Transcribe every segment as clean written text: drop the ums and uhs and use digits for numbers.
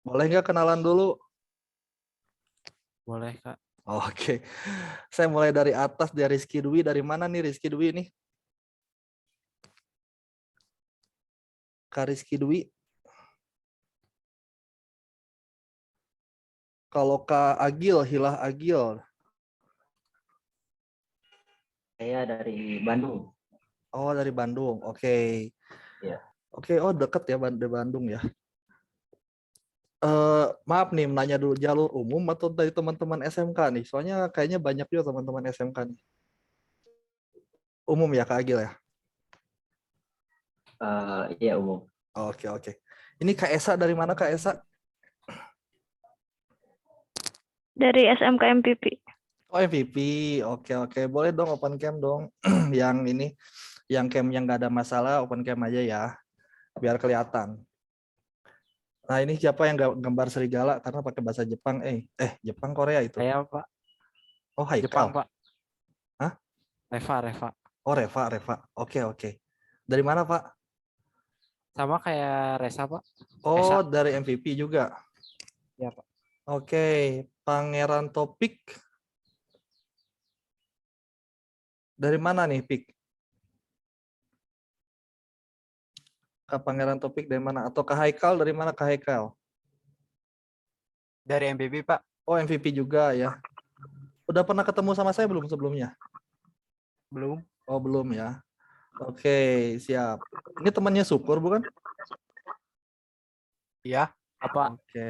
Boleh nggak kenalan dulu? Boleh, Kak. Oke. Saya mulai dari atas, dari Rizky Dwi. Dari mana nih Rizky Dwi nih? Kak Rizky Dwi. Kalau Kak Agil, Hilah Agil. Saya dari Bandung. Oh, dari Bandung. Oke. Ya. Oke, oh deket ya dari Bandung ya. Maaf nih, menanya dulu jalur umum atau dari teman-teman SMK nih? Soalnya kayaknya banyak juga teman-teman SMK nih. Umum ya Kak Agil ya? Iya umum. Oke, oke. Ini Kak Esa dari mana Kak Esa? Dari SMK MPP. Oh, MVP. Oke, oke. Boleh dong open cam dong. Yang ini, yang cam yang nggak ada masalah, open cam aja ya. Biar kelihatan. Nah, ini siapa yang gambar serigala karena pakai bahasa Jepang? Jepang Korea itu. Saya, Pak. Oh, Jepang, Haikal. Pak. Hah? Reva. Oh, Reva. Oke, oke. Dari mana, Pak? Sama kayak Resa, Pak. Oh, Esa. dari MVP juga. Ya, Pak. Oke, Pangeran Topik. Dari mana nih, Pik? Kak Pangeran Topik dari mana? Atau Kak Haikal dari mana Kak Haikal? Dari MPP, Pak. Oh, MVP juga ya. Udah pernah ketemu sama saya belum sebelumnya? Belum. Oh, belum ya. Oke, siap. Ini temannya Syukur bukan? Iya. Apa? Oke.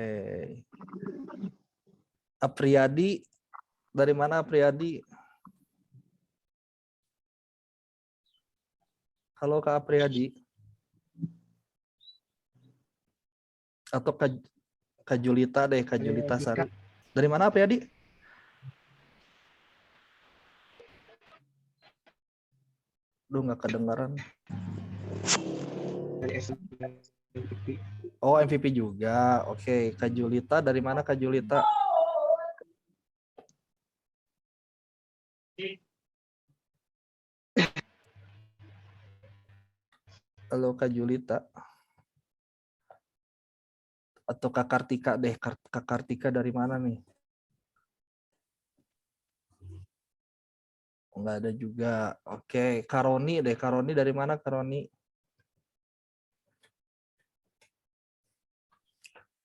Apriyadi. Dari mana Apriyadi? Halo Kak Apriyadi. Atau Kak Julita deh, Kak Julita Sari. Dari mana Apriyadi? Duh, nggak kedengaran. Oh, MVP juga. Oke, Kak Julita dari mana Kak Julita? Halo Kak Julita. Atau Kak Kartika deh. Kak Kartika dari mana nih? Enggak ada juga. Oke, Karoni deh. Karoni dari mana Karoni?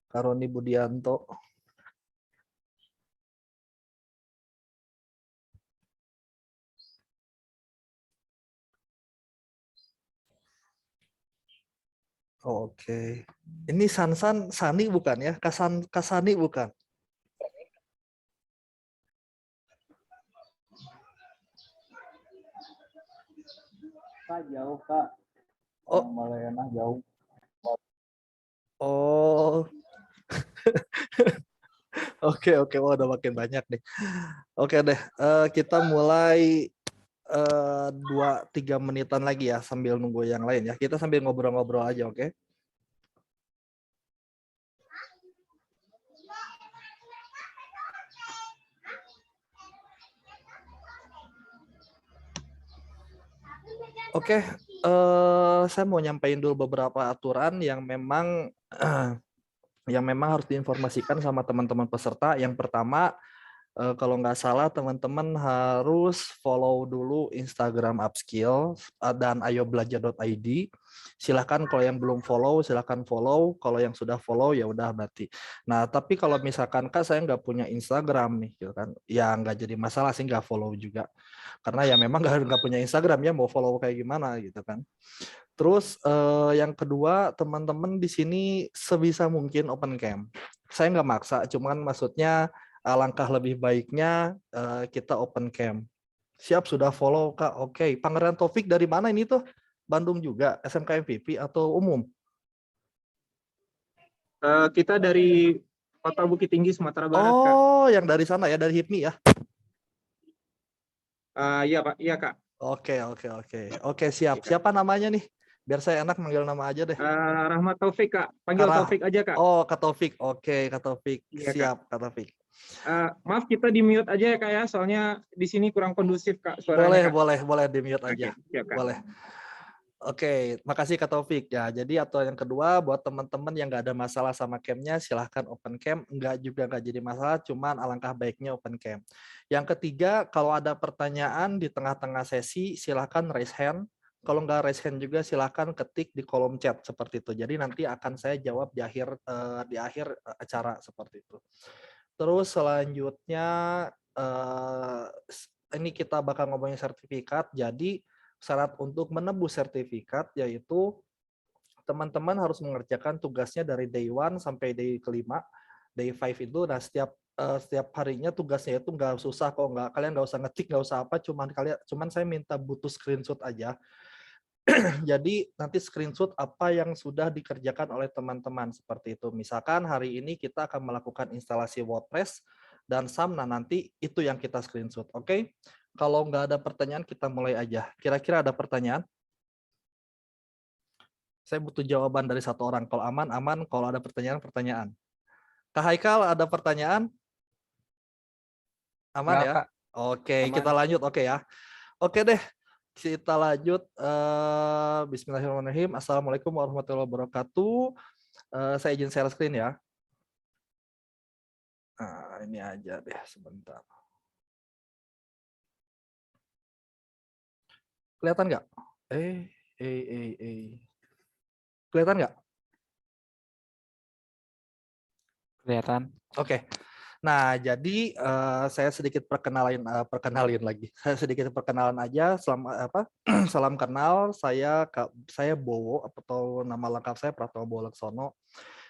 Karoni Budianto. Oke. Ini Sani bukan ya? Kasani bukan? Kak jauh Kak. Oh. Malena jauh. Oh. Oke. Wah, udah makin banyak nih. Oke deh. Kita mulai 2-3 menitan lagi ya sambil nunggu yang lain ya. Kita sambil ngobrol-ngobrol aja, oke? Oke, saya mau nyampaikan dulu beberapa aturan yang memang harus diinformasikan sama teman-teman peserta. Yang pertama, kalau nggak salah teman-teman harus follow dulu Instagram Upskill dan ayobelajar.id. Silahkan kalau yang belum follow, silahkan follow. Kalau yang sudah follow ya udah berarti. Nah, tapi kalau misalkan Kak saya nggak punya Instagram nih, gitu kan, ya nggak jadi masalah sih nggak follow juga. Karena ya memang nggak punya Instagram ya mau follow kayak gimana gitu kan. Terus yang kedua teman-teman di sini sebisa mungkin open cam. Saya nggak maksa, cuman maksudnya alangkah lebih baiknya kita open cam. Siap sudah follow Kak. Oke, Pangeran Taufik dari mana ini tuh? Bandung juga, SMK MVP atau umum? Kita dari Kota Bukit Tinggi, Sumatera Barat, Kak. Oh, yang dari sana ya, dari HIPMI ya? Iya, Pak. Iya, Kak. Oke, siap. Siapa namanya nih? Biar saya enak manggil nama aja deh. Rahmat Taufik, Kak. Panggil Taufik aja, Kak. Oh, Kak Taufik. Oke, Kak Taufik. Iya, Siap, Kak Taufik. Maaf kita di mute aja ya, Kak ya. Soalnya di sini kurang kondusif, Kak, suaranya, Kak. Boleh di mute aja. Oke, siap, Kak. Boleh. Oke, makasih Kak Taufik ya. Jadi atau yang kedua buat teman-teman yang nggak ada masalah sama cam-nya silahkan open cam, enggak juga nggak jadi masalah, cuman alangkah baiknya open cam. Yang ketiga, kalau ada pertanyaan di tengah-tengah sesi silahkan raise hand. Kalau nggak raise hand juga silahkan ketik di kolom chat seperti itu. Jadi nanti akan saya jawab di akhir acara seperti itu. Terus selanjutnya ini kita bakal ngomongin sertifikat. Jadi syarat untuk menebus sertifikat yaitu teman-teman harus mengerjakan tugasnya dari day 1 sampai day kelima. Day 5 itu, nah setiap harinya tugasnya itu nggak susah kok, kalian nggak usah ngetik, nggak usah apa, cuman saya minta butuh screenshot aja. Jadi nanti screenshot apa yang sudah dikerjakan oleh teman-teman seperti itu. Misalkan hari ini kita akan melakukan instalasi WordPress dan SAM, nah nanti itu yang kita screenshot. Oke? Kalau nggak ada pertanyaan kita mulai aja. Kira-kira ada pertanyaan? Saya butuh jawaban dari satu orang. Kalau aman, aman. Kalau ada pertanyaan, pertanyaan. Kak Haikal, ada pertanyaan? Aman Enggak, ya? Kak. Oke, Aman. kita lanjut. Oke ya. Oke deh. Kita lanjut. Bismillahirrahmanirrahim. Assalamualaikum warahmatullahi wabarakatuh. Saya izin share screen ya. Nah, ini aja deh sebentar. Kelihatan nggak? Kelihatan nggak? Kelihatan. Oke. Nah, jadi saya sedikit perkenalin lagi. Saya sedikit perkenalan aja. Salam kenal. Saya Bowo atau nama lengkap saya Pratomo Bowo Laksono.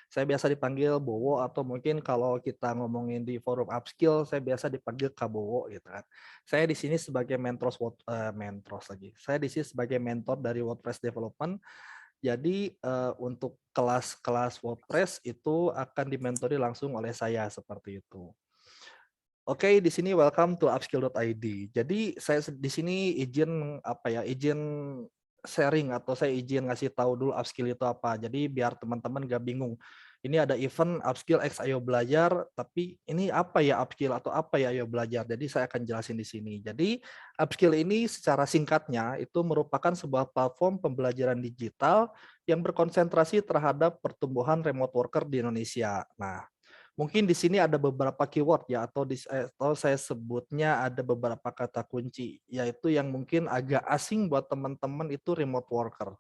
Saya biasa dipanggil Bowo atau mungkin kalau kita ngomongin di forum upskill saya biasa dipanggil Kak Bowo gitu kan. Saya di sini sebagai Saya di sini sebagai mentor dari WordPress development. Jadi untuk kelas-kelas WordPress itu akan dimentori langsung oleh saya seperti itu. Oke, di sini welcome to upskill.id. Jadi saya di sini izin sharing atau saya izin ngasih tahu dulu upskill itu apa. Jadi biar teman-teman gak bingung. Ini ada event upskill X Ayo Belajar, tapi ini apa ya upskill atau apa ya Ayo Belajar. Jadi saya akan jelasin di sini. Jadi upskill ini secara singkatnya itu merupakan sebuah platform pembelajaran digital yang berkonsentrasi terhadap pertumbuhan remote worker di Indonesia. Nah, mungkin di sini ada beberapa keyword ya atau saya sebutnya ada beberapa kata kunci yaitu yang mungkin agak asing buat teman-teman itu remote worker.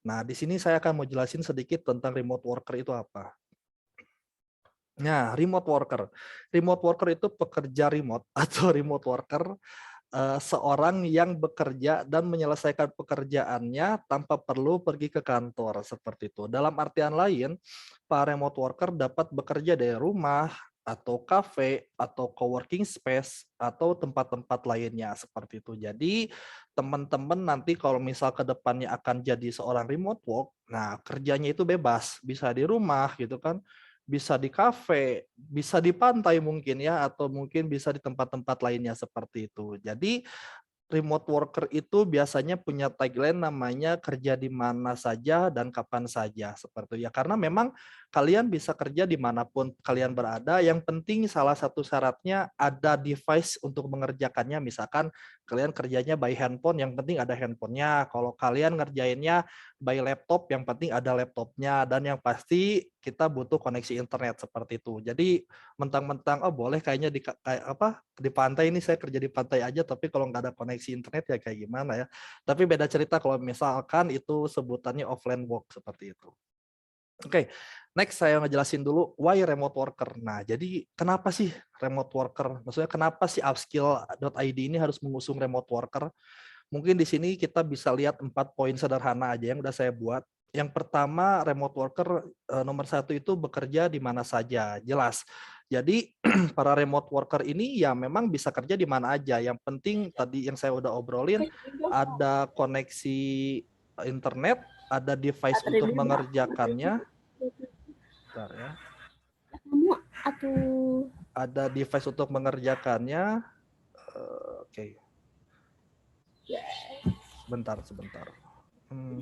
Nah, di sini saya akan mau jelasin sedikit tentang remote worker itu apa. Nah, remote worker. Remote worker itu pekerja remote atau remote worker seorang yang bekerja dan menyelesaikan pekerjaannya tanpa perlu pergi ke kantor seperti itu. Dalam artian lain, para remote worker dapat bekerja dari rumah atau kafe atau coworking space atau tempat-tempat lainnya seperti itu. Jadi teman-teman nanti kalau misal ke depannya akan jadi seorang remote work, nah kerjanya itu bebas, bisa di rumah gitu kan, bisa di kafe, bisa di pantai mungkin ya, atau mungkin bisa di tempat-tempat lainnya seperti itu. Jadi remote worker itu biasanya punya tagline namanya kerja di mana saja dan kapan saja seperti itu ya, karena memang kalian bisa kerja dimanapun kalian berada, yang penting salah satu syaratnya ada device untuk mengerjakannya. Misalkan kalian kerjanya by handphone, yang penting ada handphonenya. Kalau kalian ngerjainnya by laptop, yang penting ada laptopnya, dan yang pasti kita butuh koneksi internet seperti itu. Jadi mentang-mentang oh boleh kayaknya di pantai, ini saya kerja di pantai aja tapi kalau nggak ada koneksi internet ya kayak gimana ya. Tapi beda cerita kalau misalkan itu sebutannya offline work seperti itu. Oke, next saya ngejelasin dulu why remote worker. Nah, jadi kenapa sih remote worker? Maksudnya kenapa sih upskill.id ini harus mengusung remote worker? Mungkin di sini kita bisa lihat 4 poin sederhana aja yang udah saya buat. Yang pertama, remote worker nomor 1 itu bekerja di mana saja, jelas. Jadi para remote worker ini ya memang bisa kerja di mana aja. Yang penting tadi yang saya udah obrolin, ada koneksi internet, ada device untuk mengerjakannya. Bentar ya. Ada device untuk mengerjakannya. Oke. Sebentar.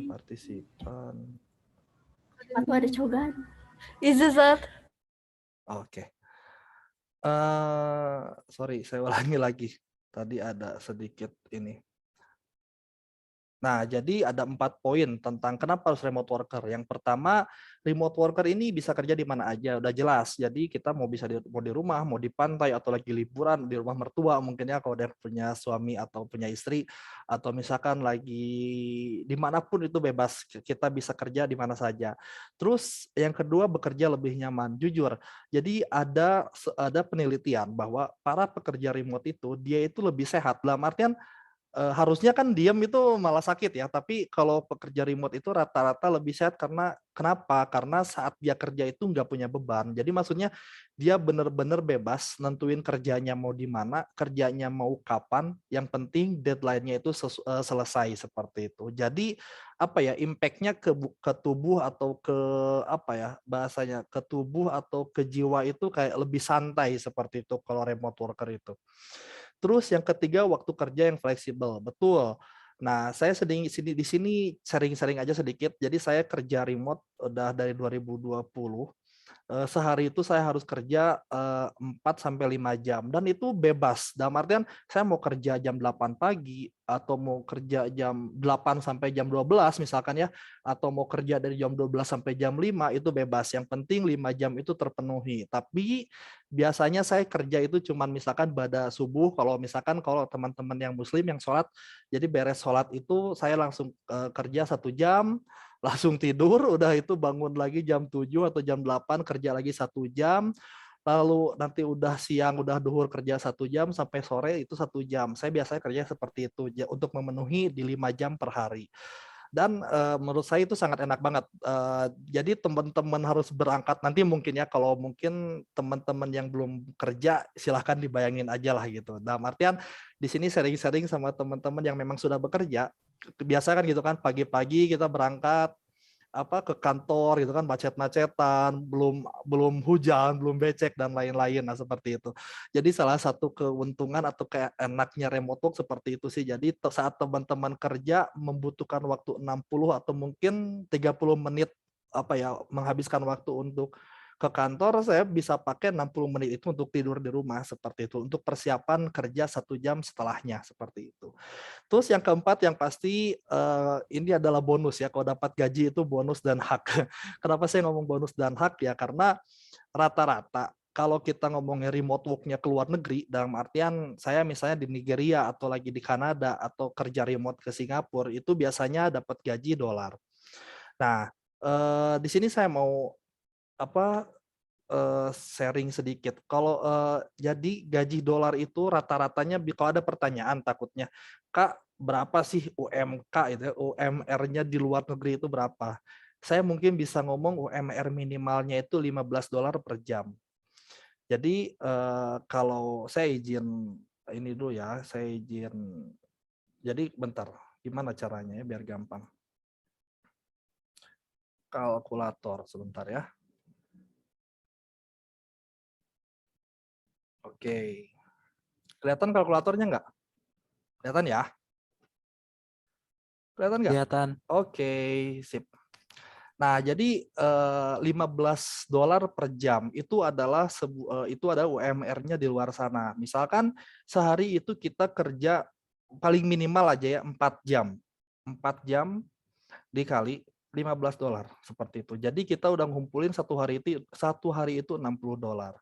Partisipan. Aku ada cogan. Izuzat. Oke. Sorry, saya ulangi lagi. Tadi ada sedikit ini. Nah, jadi ada 4 poin tentang kenapa harus remote worker. Yang pertama, remote worker ini bisa kerja di mana aja, udah jelas. Jadi kita mau di rumah, mau di pantai, atau lagi liburan di rumah mertua mungkin ya kalau dia punya suami atau punya istri, atau misalkan lagi dimanapun itu bebas, kita bisa kerja di mana saja. Terus yang kedua, bekerja lebih nyaman. Jujur, jadi ada penelitian bahwa para pekerja remote itu dia itu lebih sehat. Dalam artian harusnya kan diem itu malah sakit ya, tapi kalau pekerja remote itu rata-rata lebih sehat karena kenapa? Karena saat dia kerja itu nggak punya beban. Jadi maksudnya dia benar-benar bebas nentuin kerjanya mau di mana, kerjanya mau kapan, yang penting deadline-nya itu selesai seperti itu. Jadi apa ya, impact-nya ke tubuh atau ke apa ya bahasanya, ke tubuh atau ke jiwa itu kayak lebih santai seperti itu kalau remote worker itu. Terus yang ketiga, waktu kerja yang fleksibel, betul. Nah, saya di sini sering-sering aja sedikit. Jadi saya kerja remote udah dari 2020. Sehari itu saya harus kerja 4 sampai 5 jam dan itu bebas. Dalam artian saya mau kerja jam 8 pagi atau mau kerja jam 8 sampai jam 12 misalkan ya, atau mau kerja dari jam 12 sampai jam 5 itu bebas. Yang penting 5 jam itu terpenuhi. Tapi biasanya saya kerja itu cuman misalkan pada subuh, kalau teman-teman yang muslim yang sholat, jadi beres sholat itu saya langsung kerja 1 jam, langsung tidur, udah itu bangun lagi jam 7 atau jam 8 kerja lagi 1 jam, lalu nanti udah siang, udah duhur kerja 1 jam, sampai sore itu 1 jam. Saya biasanya kerja seperti itu untuk memenuhi di 5 jam per hari. Dan menurut saya itu sangat enak banget. Jadi teman-teman harus berangkat nanti mungkin ya, kalau mungkin teman-teman yang belum kerja silahkan dibayangin aja lah gitu. Dalam artian di sini sering-sering sama teman-teman yang memang sudah bekerja, biasa kan gitu kan, pagi-pagi kita berangkat ke kantor gitu kan, macet-macetan, belum belum hujan, belum becek dan lain-lain. Nah, seperti itu. Jadi salah satu keuntungan atau kayak enaknya remote work seperti itu sih. Jadi saat teman-teman kerja membutuhkan waktu 60 atau mungkin 30 menit menghabiskan waktu untuk ke kantor, saya bisa pakai 60 menit itu untuk tidur di rumah seperti itu, untuk persiapan kerja 1 jam setelahnya seperti itu. Terus yang keempat yang pasti ini adalah bonus ya, kalau dapat gaji itu bonus dan hak. Kenapa saya ngomong bonus dan hak ya, karena rata-rata kalau kita ngomongin remote work-nya ke luar negeri, dalam artian saya misalnya di Nigeria atau lagi di Kanada atau kerja remote ke Singapura, itu biasanya dapat gaji dolar. Nah, di sini saya mau sharing sedikit. Kalau jadi gaji dolar itu rata-ratanya, kalau ada pertanyaan takutnya, Kak, berapa sih UMK itu ya, UMR-nya di luar negeri itu berapa? Saya mungkin bisa ngomong UMR minimalnya itu $15 per jam. Jadi kalau saya izin ini dulu ya, saya izin. Jadi bentar, gimana caranya ya biar gampang? Kalkulator sebentar ya. Oke. Kelihatan kalkulatornya nggak? Kelihatan ya? Kelihatan nggak? Kelihatan. Oke, sip. Nah, jadi $15 per jam itu adalah UMR-nya di luar sana. Misalkan sehari itu kita kerja paling minimal aja ya 4 jam. 4 jam dikali $15 seperti itu. Jadi kita udah ngumpulin satu hari itu $60.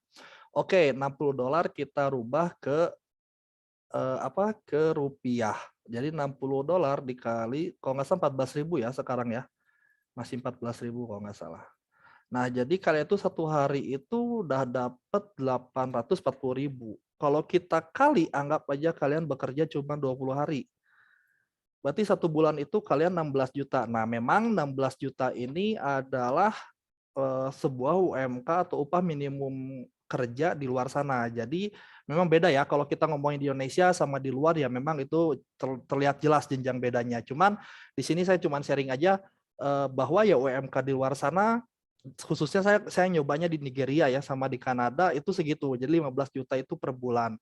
Oke, $60 kita rubah ke rupiah. Jadi $60 dikali, kalau nggak salah 14.000 ya sekarang ya. Masih 14.000 kalau nggak salah. Nah, jadi kalian itu satu hari itu udah dapat 840.000. Kalau kita kali, anggap aja kalian bekerja cuma 20 hari. Berarti 1 bulan itu kalian 16 juta. Nah, memang 16 juta ini adalah sebuah UMK atau upah minimum kerja di luar sana. Jadi memang beda ya, kalau kita ngomongin di Indonesia sama di luar ya memang itu terlihat jelas jenjang bedanya. Cuman di sini saya cuman sharing aja bahwa ya UMK di luar sana, khususnya saya nyobanya di Nigeria ya sama di Kanada itu segitu. Jadi 15 juta itu per bulan.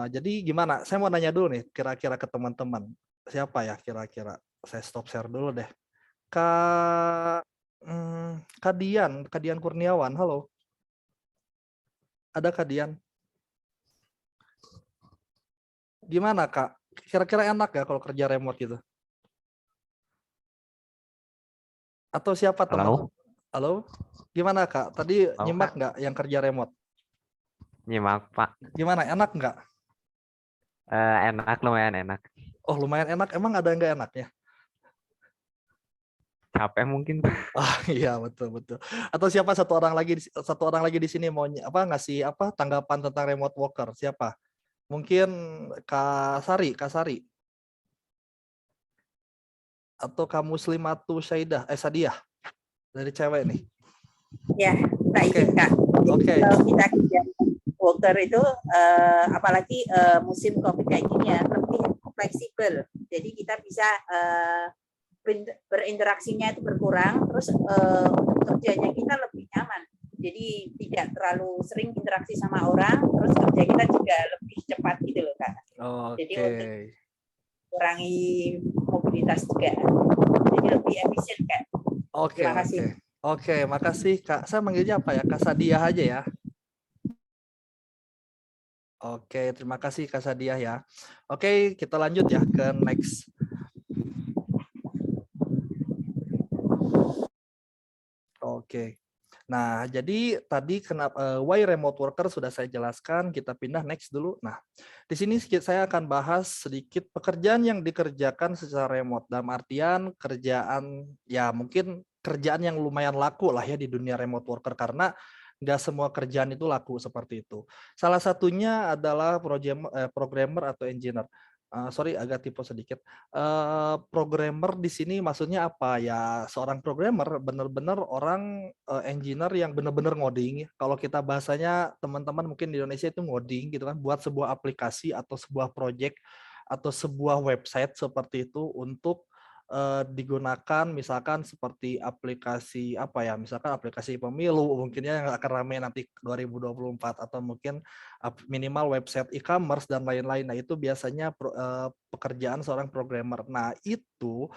Jadi gimana? Saya mau nanya dulu nih kira-kira ke teman-teman. Siapa ya kira-kira? Saya stop share dulu deh. Kak Dian Kurniawan, halo. Ada Kak Dian? Gimana Kak? Kira-kira enak ya kalau kerja remote gitu? Atau siapa teman? Halo, Halo, gimana Kak? Tadi halo nyimak Kak. nggak yang kerja remote? Nyimak Pak. Gimana? Enak nggak? Enak, lumayan enak. Oh lumayan enak. Emang ada yang nggak enaknya? Capek mungkin Pak. Oh iya betul betul. Atau siapa satu orang lagi di sini mau ngasih apa tanggapan tentang remote worker? Siapa? Mungkin Kak Sari atau Kak Muslimatu Sadiah dari cewek nih. Ya, tak Oke. izin Kak. Jadi Oke. kalau kita kerja worker itu, apalagi musim COVID kayak gini ya, lebih fleksibel. Jadi kita bisa berinteraksinya itu berkurang, terus untuk kerjanya kita lebih nyaman. Jadi tidak terlalu sering interaksi sama orang, terus kerja kita juga lebih cepat gitu loh Kak. Jadi untuk kurangi mobilitas juga. Jadi lebih efisien Kak. Oke. Terima kasih. Oke, makasih Kak. Saya manggilnya apa ya? Kak Sadiah aja ya. Oke, terima kasih Kak Sadiah ya. Oke, kita lanjut ya ke next. Oke. Nah, jadi tadi kenapa why remote worker sudah saya jelaskan, kita pindah next dulu. Nah, di sini saya akan bahas sedikit pekerjaan yang dikerjakan secara remote. Dalam artian kerjaan ya mungkin kerjaan yang lumayan laku lah ya di dunia remote worker karena nggak semua kerjaan itu laku seperti itu. Salah satunya adalah programmer atau engineer. Sorry agak typo sedikit. Programmer di sini maksudnya apa ya? Seorang programmer benar-benar orang engineer yang benar-benar ngoding. Kalau kita bahasanya teman-teman mungkin di Indonesia itu ngoding gitu kan, buat sebuah aplikasi atau sebuah project atau sebuah website seperti itu untuk digunakan misalkan seperti aplikasi apa ya, misalkan aplikasi pemilu mungkin ya yang akan ramai nanti 2024 atau mungkin minimal website e-commerce dan lain-lain. Nah itu biasanya pekerjaan seorang programmer. Nah itu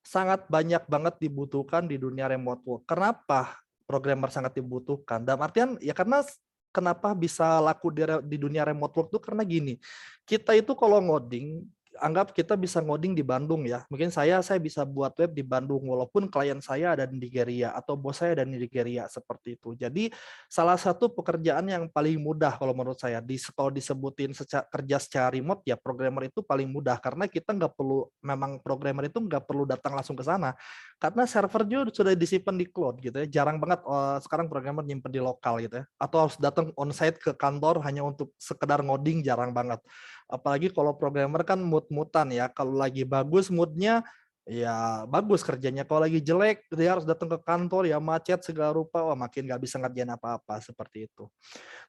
sangat banyak banget dibutuhkan di dunia remote work. Kenapa programmer sangat dibutuhkan? Dalam artian ya karena kenapa bisa laku di dunia remote work tuh karena gini, kita itu kalau ngoding, anggap kita bisa ngoding di Bandung ya. Mungkin saya bisa buat web di Bandung walaupun klien saya ada di Nigeria atau bos saya ada di Nigeria seperti itu. Jadi salah satu pekerjaan yang paling mudah kalau menurut saya kalau disebutin kerja secara remote ya programmer itu paling mudah karena kita nggak perlu, memang programmer itu nggak perlu datang langsung ke sana karena server juga sudah disimpan di cloud gitu ya. Jarang banget sekarang programmer nyimpen di lokal gitu ya, atau harus datang onsite ke kantor hanya untuk sekedar ngoding, jarang banget. Apalagi kalau programmer kan mood-moodan ya, kalau lagi bagus moodnya ya bagus kerjanya, kalau lagi jelek dia harus datang ke kantor ya macet segala rupa, wah makin nggak bisa ngerjain apa-apa seperti itu.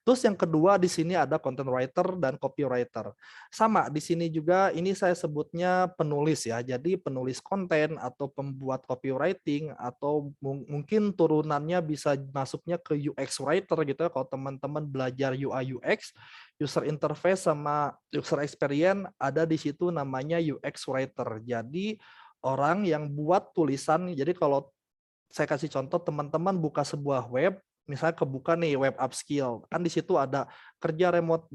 Terus yang kedua di sini ada content writer dan copywriter. Sama di sini juga ini saya sebutnya penulis ya. Jadi penulis konten atau pembuat copywriting atau mungkin turunannya bisa masuknya ke UX writer gitu ya. Kalau teman-teman belajar UI UX, user interface sama user experience ada di situ namanya UX writer. Jadi orang yang buat tulisan. Jadi kalau saya kasih contoh, teman-teman buka sebuah web, misalnya kebuka nih web upskill, kan di situ ada kerja remote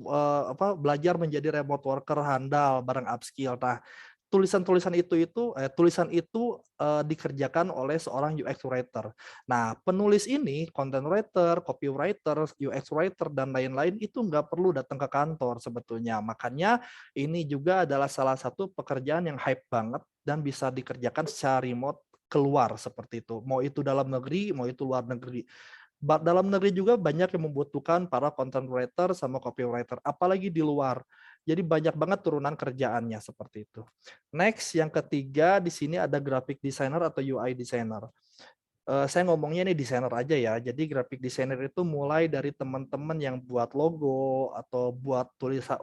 belajar menjadi remote worker handal bareng upskill. Nah, tulisan itu dikerjakan oleh seorang UX writer. Nah, penulis ini, content writer, copywriter, UX writer dan lain-lain itu nggak perlu datang ke kantor sebetulnya. Makanya ini juga adalah salah satu pekerjaan yang hype banget dan bisa dikerjakan secara remote keluar seperti itu. Mau itu dalam negeri, mau itu luar negeri. Dalam negeri juga banyak yang membutuhkan para content writer sama copywriter, apalagi di luar. Jadi banyak banget turunan kerjaannya seperti itu. Next, yang ketiga di sini ada graphic designer atau UI designer. Saya ngomongnya nih desainer aja ya. Jadi graphic designer itu mulai dari teman-teman yang buat logo atau buat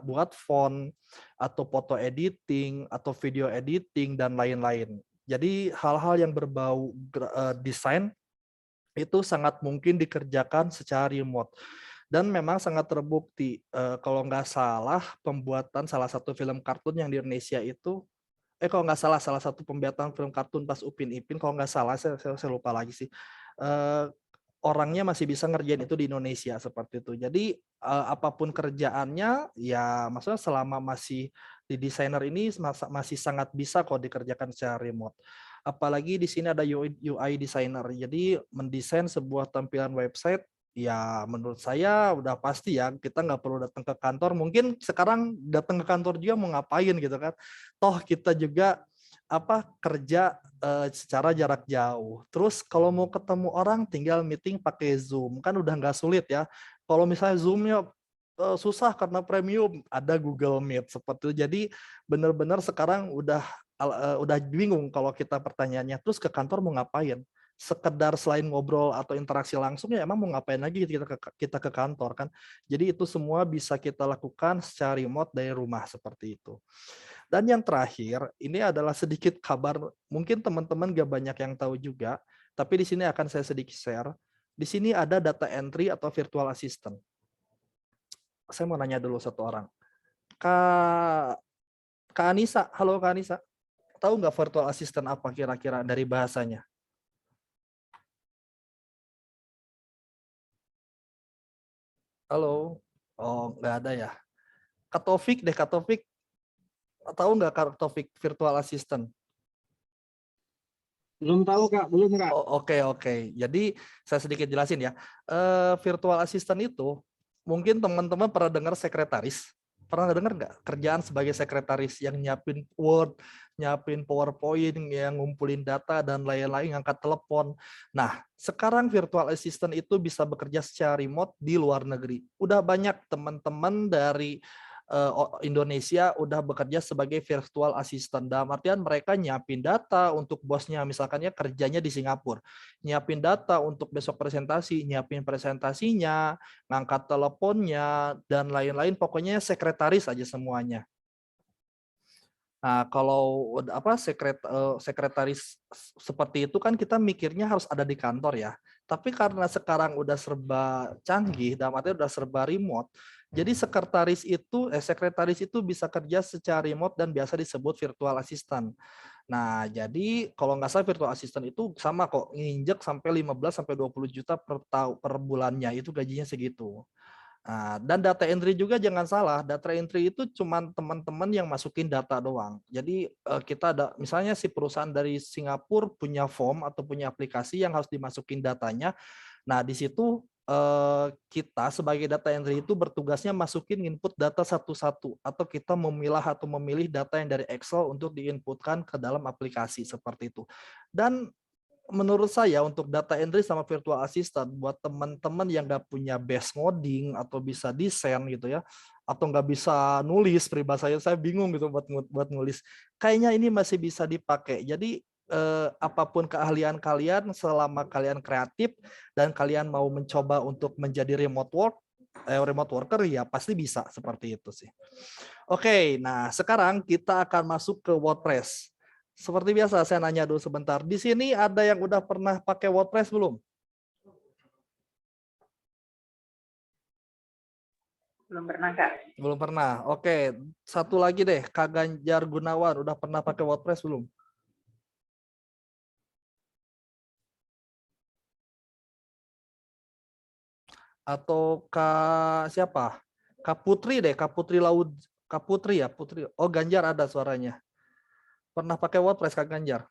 buat font atau foto editing atau video editing dan lain-lain. Jadi hal-hal yang berbau desain itu sangat mungkin dikerjakan secara remote. Dan memang sangat terbukti, kalau nggak salah pembuatan salah satu film kartun yang di Indonesia itu, kalau nggak salah salah satu pembuatan film kartun pas Upin Ipin, kalau nggak salah saya lupa lagi sih, orangnya masih bisa ngerjain itu di Indonesia seperti itu. Jadi apapun kerjaannya ya maksudnya selama masih di desainer ini masih sangat bisa kok dikerjakan secara remote. apalagi di sini ada UI designer. Jadi mendesain sebuah tampilan website, ya menurut saya udah pasti ya, kita nggak perlu datang ke kantor. Mungkin sekarang datang ke kantor juga mau ngapain gitu kan. Toh kita juga kerja secara jarak jauh. Terus kalau mau ketemu orang tinggal meeting pakai Zoom, kan udah nggak sulit ya. Kalau misalnya Zoom-nya susah karena premium, ada Google Meet seperti itu. Jadi benar-benar sekarang udah bingung kalau kita pertanyaannya, terus ke kantor mau ngapain? Sekedar selain ngobrol atau interaksi langsung, ya emang mau ngapain lagi kita ke kantor kan? Jadi itu semua bisa kita lakukan secara remote dari rumah seperti itu. Dan yang terakhir, ini adalah sedikit kabar, mungkin teman-teman gak banyak yang tahu juga, tapi di sini akan saya sedikit share. Di sini ada data entry atau virtual assistant. Saya mau nanya dulu satu orang. Kak Anissa, halo Kak Anissa. Tahu nggak virtual assistant apa kira-kira dari bahasanya? Halo? Oh, nggak ada ya. Kak Taufik deh, Kak Taufik. Tahu nggak Kak Taufik virtual assistant? Belum tahu Kak, belum Kak. Oh, oke. Jadi saya sedikit jelasin ya. Virtual assistant itu mungkin teman-teman pernah dengar sekretaris. Pernah dengar nggak kerjaan sebagai sekretaris yang nyiapin Word, nyiapin PowerPoint, yang ngumpulin data dan lain-lain, ngangkat telepon. Nah, sekarang virtual assistant itu bisa bekerja secara remote di luar negeri. Udah banyak teman-teman dari Indonesia udah bekerja sebagai virtual assistant. Dalam artian mereka nyiapin data untuk bosnya, misalkan ya kerjanya di Singapura. Nyiapin data untuk besok presentasi, nyiapin presentasinya, ngangkat teleponnya, dan lain-lain. Pokoknya sekretaris aja semuanya. Nah, kalau sekretaris seperti itu kan kita mikirnya harus ada di kantor ya. Tapi karena sekarang udah serba canggih, dalam artian udah serba remote, jadi sekretaris itu bisa kerja secara remote dan biasa disebut virtual assistant. Nah, jadi kalau nggak salah virtual assistant itu sama kok, nginjek sampai 15 sampai 20 juta per bulannya, itu gajinya segitu. Nah, dan data entry juga jangan salah, data entry itu cuma teman-teman yang masukin data doang. Jadi kita ada, misalnya si perusahaan dari Singapura punya form atau punya aplikasi yang harus dimasukin datanya. Nah, di situ kita sebagai data entry itu bertugasnya masukin input data satu-satu, atau kita memilah atau memilih data yang dari Excel untuk diinputkan ke dalam aplikasi seperti itu. Dan menurut saya untuk data entry sama virtual assistant buat teman-teman yang nggak punya base ngoding atau bisa desain gitu ya, atau nggak bisa nulis, peribahasa saya bingung gitu buat nulis, kayaknya ini masih bisa dipakai. Jadi apapun keahlian kalian, selama kalian kreatif dan kalian mau mencoba untuk menjadi remote worker, ya pasti bisa seperti itu sih. Oke, nah sekarang kita akan masuk ke WordPress. Seperti biasa saya nanya dulu sebentar. Di sini ada yang udah pernah pakai WordPress belum? Belum pernah Kak. Belum pernah. Oke, satu lagi deh, Kak Ganjar Gunawan udah pernah pakai WordPress belum? Atau Kak siapa? Kak Putri deh, Kak Putri Laud, Kak Putri ya, Putri. Oh, Ganjar ada suaranya. Pernah pakai WordPress Kak Ganjar?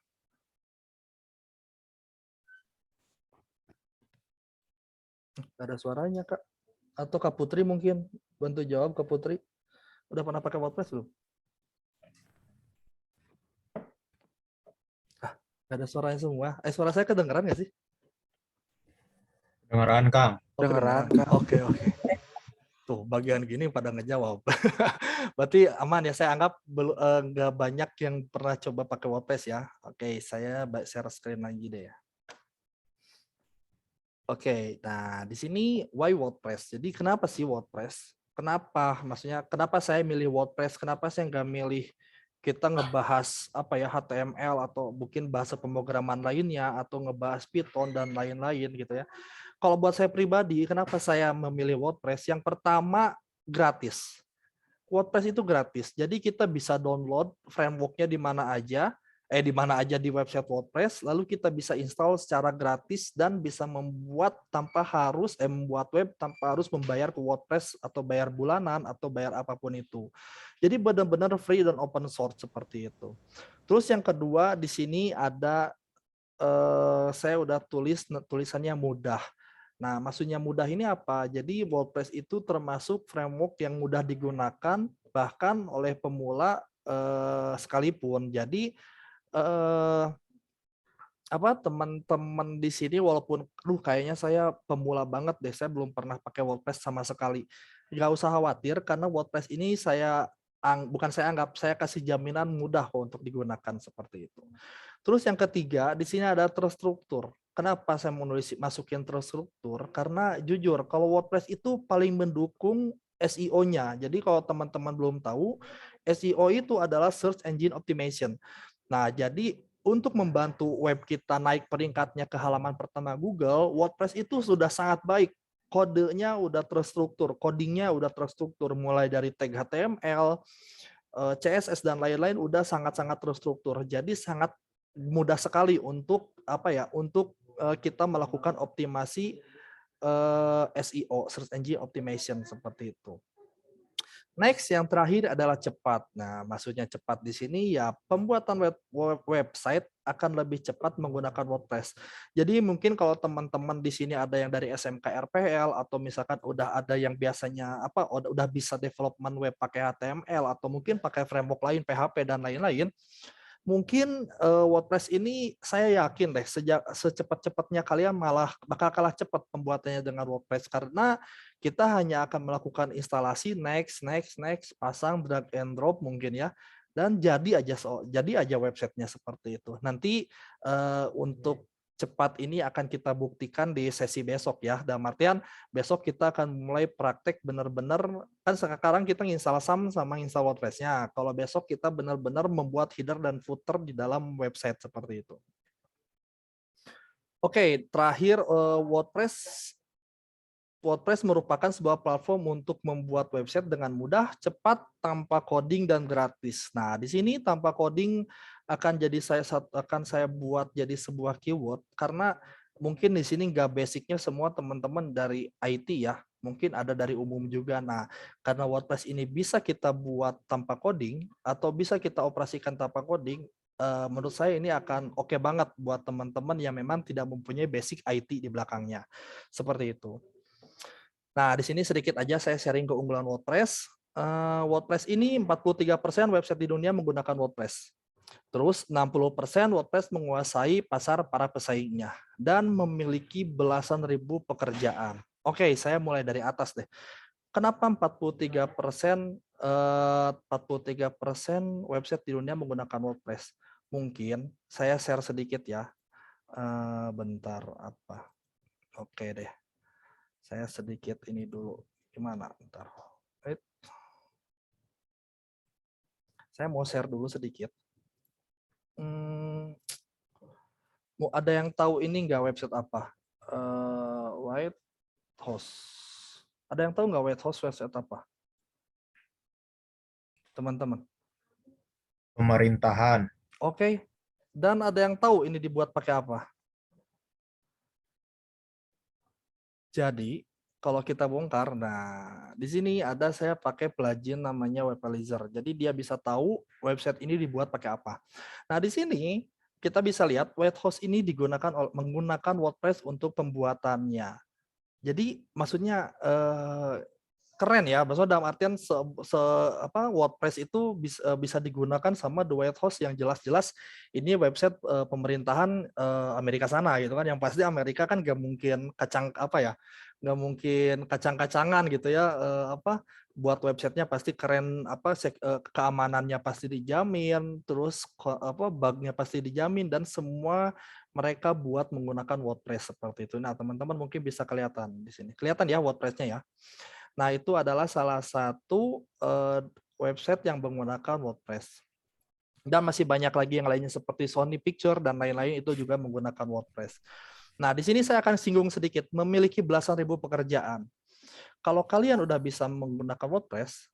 Gak ada suaranya Kak. Atau Kak Putri mungkin bantu jawab, Kak Putri. Udah pernah pakai WordPress belum? Gak ada suaranya semua. Suara saya kedengeran nggak sih? Kedengeran Kang. Oh, kedengeran. Oke. Tuh, bagian gini pada ngejawab. Berarti aman ya, saya anggap nggak banyak yang pernah coba pakai WordPress ya. Oke, saya share screen lagi deh ya. Oke, nah di sini why WordPress? Jadi kenapa sih WordPress? Kenapa saya milih WordPress? Kenapa saya nggak milih kita ngebahas HTML atau mungkin bahasa pemrograman lainnya, atau ngebahas Python dan lain-lain gitu ya. Kalau buat saya pribadi, kenapa saya memilih WordPress? Yang pertama, gratis. WordPress itu gratis, jadi kita bisa download framework-nya di mana aja, di mana aja di website WordPress, lalu kita bisa install secara gratis dan bisa membuat tanpa harus membuat web tanpa harus membayar ke WordPress atau bayar bulanan atau bayar apapun itu. Jadi benar-benar free dan open source seperti itu. Terus yang kedua di sini ada saya udah tulisannya mudah. Nah, maksudnya mudah ini apa? Jadi WordPress itu termasuk framework yang mudah digunakan bahkan oleh pemula sekalipun. Jadi teman-teman di sini walaupun kayaknya saya pemula banget deh, saya belum pernah pakai WordPress sama sekali. Nggak usah khawatir karena WordPress ini bukan saya anggap, saya kasih jaminan mudah kok untuk digunakan seperti itu. Terus yang ketiga, di sini ada terstruktur. Kenapa saya masukin terstruktur? Karena jujur, kalau WordPress itu paling mendukung SEO-nya. Jadi kalau teman-teman belum tahu, SEO itu adalah Search Engine Optimization. Nah, jadi untuk membantu web kita naik peringkatnya ke halaman pertama Google, WordPress itu sudah sangat baik. Kodenya udah terstruktur, codingnya udah terstruktur, mulai dari tag HTML, CSS dan lain-lain udah sangat-sangat terstruktur. Jadi sangat mudah sekali untuk untuk kita melakukan optimasi SEO, Search Engine Optimization seperti itu. Next, yang terakhir adalah cepat. Nah, maksudnya cepat di sini ya pembuatan website akan lebih cepat menggunakan WordPress. Jadi mungkin kalau teman-teman di sini ada yang dari SMK RPL atau misalkan udah ada yang biasanya udah bisa development web pakai HTML atau mungkin pakai framework lain PHP dan lain-lain, mungkin WordPress ini saya yakin deh secepat-cepatnya kalian malah bakal kalah cepat pembuatannya dengan WordPress karena kita hanya akan melakukan instalasi next, pasang drag and drop mungkin ya, dan jadi aja websitenya seperti itu. Nanti untuk cepat ini akan kita buktikan di sesi besok ya. Dalam artian besok kita akan mulai praktek benar-benar, kan sekarang kita install SAM sama install WordPress-nya. Kalau besok kita benar-benar membuat header dan footer di dalam website seperti itu. Oke, terakhir WordPress merupakan sebuah platform untuk membuat website dengan mudah, cepat, tanpa coding dan gratis. Nah, di sini tanpa coding akan saya buat jadi sebuah keyword karena mungkin di sini nggak basicnya semua teman-teman dari IT ya, mungkin ada dari umum juga. Nah, karena WordPress ini bisa kita buat tanpa coding atau bisa kita operasikan tanpa coding, menurut saya ini akan oke banget buat teman-teman yang memang tidak mempunyai basic IT di belakangnya. Seperti itu. Nah, di sini sedikit aja saya sharing keunggulan WordPress. WordPress ini 43% website di dunia menggunakan WordPress. Terus 60% WordPress menguasai pasar para pesaingnya dan memiliki belasan ribu pekerjaan. Oke, saya mulai dari atas deh. Kenapa 43% website di dunia menggunakan WordPress? Mungkin saya share sedikit ya. Bentar apa? Oke deh. Saya sedikit ini dulu. Gimana? Bentar. Saya mau share dulu sedikit. Mau ada yang tahu ini nggak website apa? White House. Ada yang tahu nggak White House website apa? Teman-teman. Pemerintahan. Oke. Dan ada yang tahu ini dibuat pakai apa? Jadi kalau kita bongkar, nah di sini ada saya pakai plugin namanya Webalizer. Jadi dia bisa tahu website ini dibuat pakai apa. Nah di sini kita bisa lihat Whitehouse ini menggunakan WordPress untuk pembuatannya. Jadi maksudnya keren ya, maksudnya dalam artian WordPress itu bisa digunakan sama The Whitehouse yang jelas-jelas ini website pemerintahan Amerika sana gitu kan, yang pasti Amerika kan nggak mungkin nggak mungkin kacang-kacangan gitu ya, buat websitenya pasti keren, keamanannya pasti dijamin, terus bugnya pasti dijamin, dan semua mereka buat menggunakan WordPress seperti itu. Nah teman-teman mungkin bisa kelihatan di sini, kelihatan ya WordPress-nya ya. Nah, itu adalah salah satu website yang menggunakan WordPress. Dan masih banyak lagi yang lainnya seperti Sony Picture dan lain-lain itu juga menggunakan WordPress. Nah, di sini saya akan singgung sedikit, memiliki belasan ribu pekerjaan. Kalau kalian udah bisa menggunakan WordPress,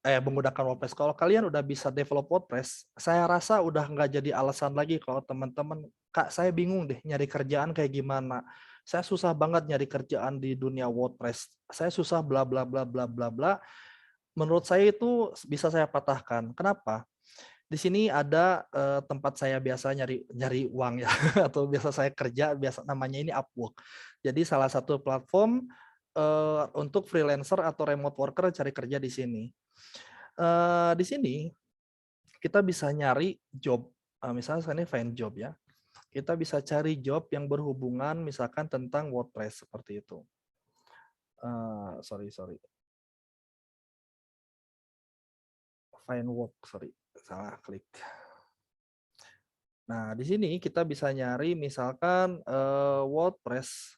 kalau kalian udah bisa develop WordPress, saya rasa udah nggak jadi alasan lagi kalau teman-teman, Kak, saya bingung deh nyari kerjaan kayak gimana. Saya susah banget nyari kerjaan di dunia WordPress. Saya susah bla bla bla bla bla bla. Menurut saya itu bisa saya patahkan. Kenapa? Di sini ada tempat saya biasa nyari uang ya atau biasa saya kerja, biasa namanya ini Upwork. Jadi salah satu platform untuk freelancer atau remote worker cari kerja di sini. Di sini kita bisa nyari job, misalnya ini find job ya. Kita bisa cari job yang berhubungan misalkan tentang WordPress seperti itu. Sorry. Find work, salah klik. Nah, di sini kita bisa nyari misalkan WordPress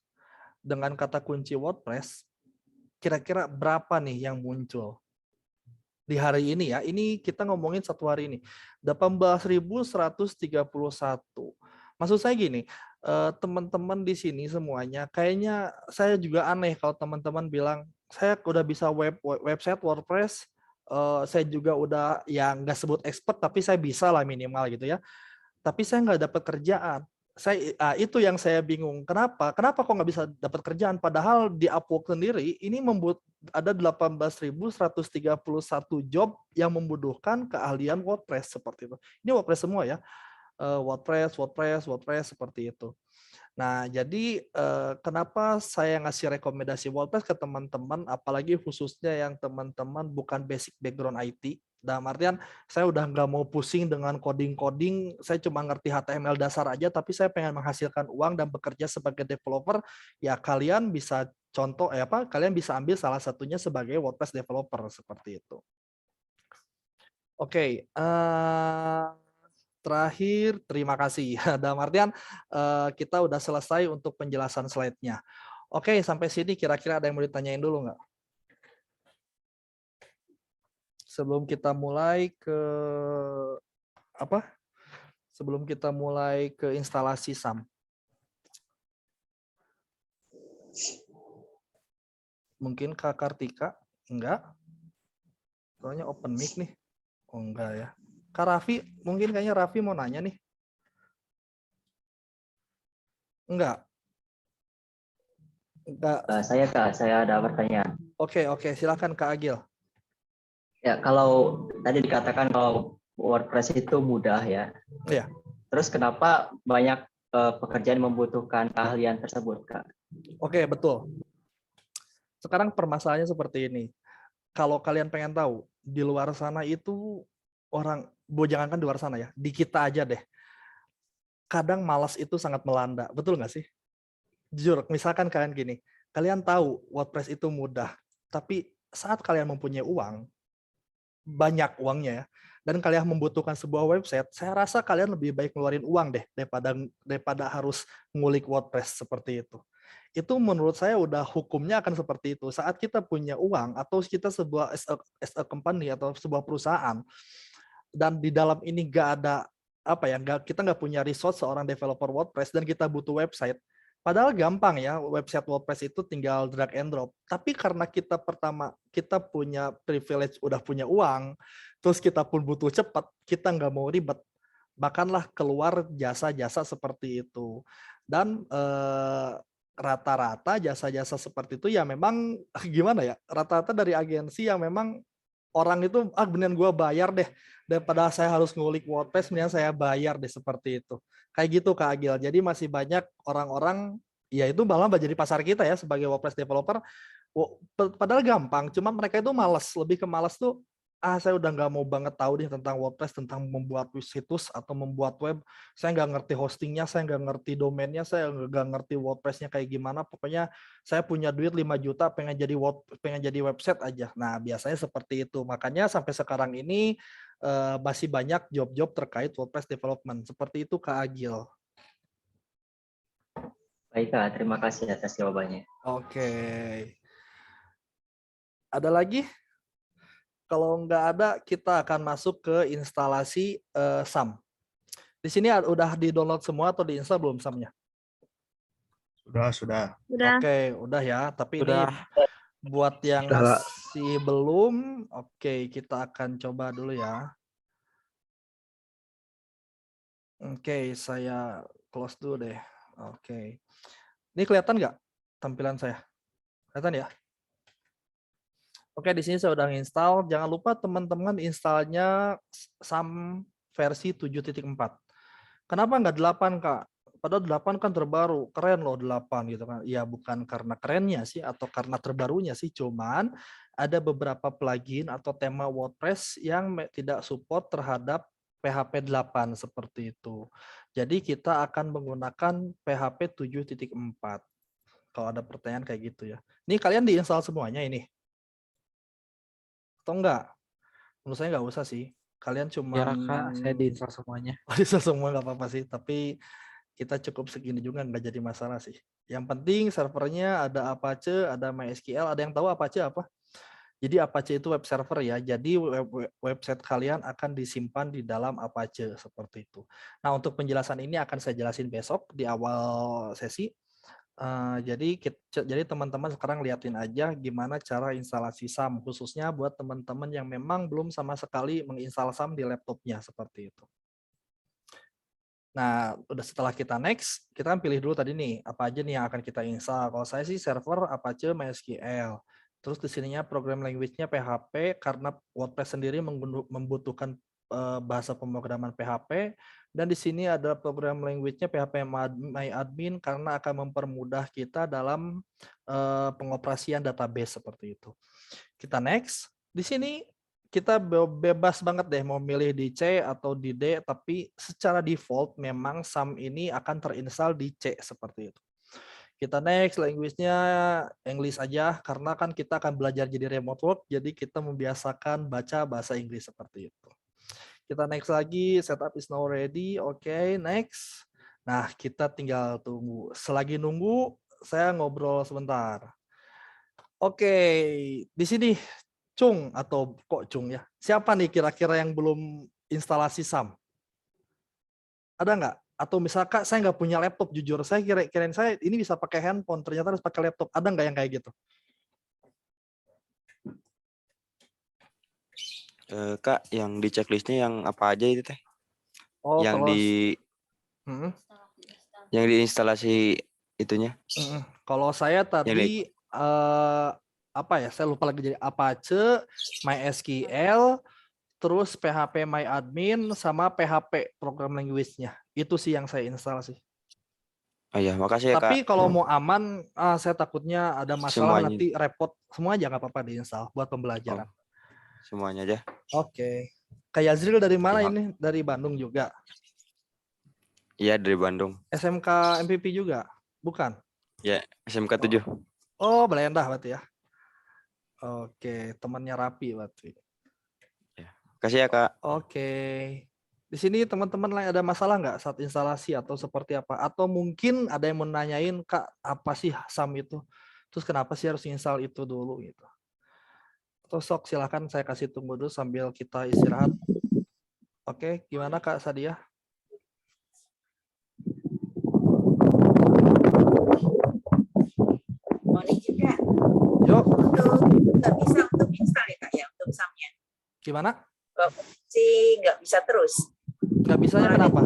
dengan kata kunci WordPress, kira-kira berapa nih yang muncul di hari ini ya? Ini kita ngomongin satu hari ini, 18.131. Maksud saya gini, teman-teman di sini semuanya, kayaknya saya juga aneh kalau teman-teman bilang, saya udah bisa website WordPress, saya juga udah ya nggak sebut expert tapi saya bisa lah minimal gitu ya. Tapi saya nggak dapat kerjaan. Itu yang saya bingung. Kenapa kok nggak bisa dapat kerjaan? Padahal di Upwork sendiri ini membuat ada 18.131 job yang membutuhkan keahlian WordPress seperti itu. Ini WordPress semua ya. WordPress seperti itu. Nah, jadi kenapa saya ngasih rekomendasi WordPress ke teman-teman, apalagi khususnya yang teman-teman bukan basic background IT. Dalam artian, saya udah nggak mau pusing dengan coding-coding, saya cuma ngerti HTML dasar aja, tapi saya pengen menghasilkan uang dan bekerja sebagai developer, ya kalian bisa kalian bisa ambil salah satunya sebagai WordPress developer, seperti itu. Oke, terakhir, terima kasih. Dalam artian kita udah selesai untuk penjelasan slide-nya. Oke, sampai sini kira-kira ada yang mau ditanyain dulu nggak? Sebelum kita mulai ke instalasi SAM. Mungkin Kak Kartika? Enggak? Soalnya open mic nih. Oh enggak ya. Kak Raffi, mungkin kayaknya Raffi mau nanya nih. Enggak. Saya ada pertanyaan. Oke, silakan Kak Agil. Ya, kalau tadi dikatakan kalau WordPress itu mudah ya. Iya. Terus kenapa banyak pekerjaan membutuhkan keahlian tersebut, Kak? Oke, betul. Sekarang permasalahannya seperti ini. Kalau kalian pengen tahu, di luar sana itu jangankan di luar sana ya, di kita aja deh. Kadang malas itu sangat melanda, betul nggak sih? Jujur, misalkan kalian gini, kalian tahu WordPress itu mudah, tapi saat kalian mempunyai uang, banyak uangnya ya, dan kalian membutuhkan sebuah website, saya rasa kalian lebih baik ngeluarin uang deh daripada harus ngulik WordPress seperti itu. Itu menurut saya udah hukumnya akan seperti itu. Saat kita punya uang atau kita sebuah as a company atau sebuah perusahaan dan di dalam ini kita nggak punya resource seorang developer WordPress dan kita butuh website. Padahal gampang ya, website WordPress itu tinggal drag and drop. Tapi karena kita punya privilege, udah punya uang, terus kita pun butuh cepat, kita nggak mau ribet, bahkanlah keluar jasa-jasa seperti itu. Dan rata-rata jasa-jasa seperti itu ya memang gimana ya, rata-rata dari agensi yang memang orang itu beneran gue bayar deh, daripada saya harus ngulik WordPress, mendingan saya bayar deh, seperti itu. Kayak gitu Kak Agil. Jadi masih banyak orang-orang, ya itu malah jadi pasar kita ya sebagai WordPress developer. Padahal gampang, cuma mereka itu malas. Lebih ke malas tuh, saya udah nggak mau banget tahu deh tentang WordPress, tentang membuat situs atau membuat web. Saya nggak ngerti hostingnya, saya nggak ngerti domainnya, saya nggak ngerti WordPress-nya kayak gimana. Pokoknya saya punya duit 5 juta, pengen jadi website aja. Nah, biasanya seperti itu. Makanya sampai sekarang ini masih banyak job-job terkait WordPress development. Seperti itu Kak Agil. Baik Kak, terima kasih atas jawabannya. Oke. Ada lagi? Kalau nggak ada, kita akan masuk ke instalasi SAM. Di sini udah di-download semua atau di-install belum SAM-nya? Sudah. Udah. Oke, udah ya. Tapi Udah. ini Buat yang Udah lah. masih belum, oke, kita akan coba dulu ya. Oke, saya close dulu deh. Oke. Ini kelihatan nggak tampilan saya? Kelihatan ya? Oke, di sini saya udah install. Jangan lupa teman-teman installnya SAM versi 7.4. Kenapa nggak 8, Kak? Padahal 8 kan terbaru. Keren loh 8 gitu kan. Ya bukan karena kerennya sih atau karena terbarunya sih. Cuman ada beberapa plugin atau tema WordPress yang tidak support terhadap PHP 8 seperti itu. Jadi kita akan menggunakan PHP 7.4. Kalau ada pertanyaan kayak gitu ya. Ini kalian diinstal semuanya ini? Atau enggak? Menurut saya nggak usah sih. Kalian cuma Ya Kak, saya diinstal semuanya. bisa semua nggak apa-apa sih. Tapi kita cukup segini juga nggak jadi masalah sih. Yang penting servernya ada Apache, ada MySQL. Ada yang tahu Apache apa? Jadi Apache itu web server ya. Jadi website kalian akan disimpan di dalam Apache seperti itu. Nah, untuk penjelasan ini akan saya jelasin besok di awal sesi. Jadi teman-teman sekarang liatin aja gimana cara instalasi SAM, khususnya buat teman-teman yang memang belum sama sekali menginstal SAM di laptopnya seperti itu. Nah, udah setelah kita next, kita kan pilih dulu tadi nih, apa aja nih yang akan kita install. Kalau saya sih server Apache MySQL. Terus di sininya program language-nya PHP karena WordPress sendiri membutuhkan bahasa pemrograman PHP, dan di sini ada program language-nya PHP MyAdmin karena akan mempermudah kita dalam pengoperasian database seperti itu. Kita next. Di sini kita bebas banget deh mau milih di C atau di D, tapi secara default memang SAM ini akan terinstall di C seperti itu. Kita next, language-nya English aja, karena kan kita akan belajar jadi remote work, jadi kita membiasakan baca bahasa Inggris seperti itu. Kita next lagi, setup is now ready, oke, next. Nah, kita tinggal tunggu. Selagi nunggu, saya ngobrol sebentar. Oke, di sini Cung atau kok Cung ya? Siapa nih kira-kira yang belum instalasi SAM? Ada nggak? Atau misalkan saya nggak punya laptop, jujur saya kirain saya ini bisa pakai handphone, ternyata harus pakai laptop. Ada nggak yang kayak gitu? Kak, yang di checklistnya yang apa aja itu teh? Oh, yang kalau yang diinstalasi itunya? Kalau saya tadi apa ya? Saya lupa lagi, jadi Apache, MySQL, terus PHP MyAdmin sama PHP program language-nya. Itu sih yang saya install sih. Oh ya, makasih ya Tapi Kak. kalau mau aman, saya takutnya ada masalah Semuanya. nanti repot. Semua aja nggak apa-apa diinstal buat pembelajaran. Semuanya aja. Oke. Kayak Yazril dari mana Ya. ini? Dari Bandung juga? Iya, dari Bandung. SMK MPP juga? Bukan? Ya, SMK 7. Oh, Belendah berarti ya. Oke, temannya Rapi berarti. Makasih ya Kak. Oke. Di sini teman-teman lain ada masalah nggak saat instalasi atau seperti apa? Atau mungkin ada yang menanyain, Kak, apa sih SAM itu? Terus kenapa sih harus install itu dulu gitu? Atau sok silahkan saya kasih tunggu dulu sambil kita istirahat. Oke, gimana Kak Sadia? Boleh juga. Yuk. Nggak bisa untuk install ya Kak ya, untuk SAM-nya. Gimana? Sih nggak bisa terus. Nggak bisanya kenapa?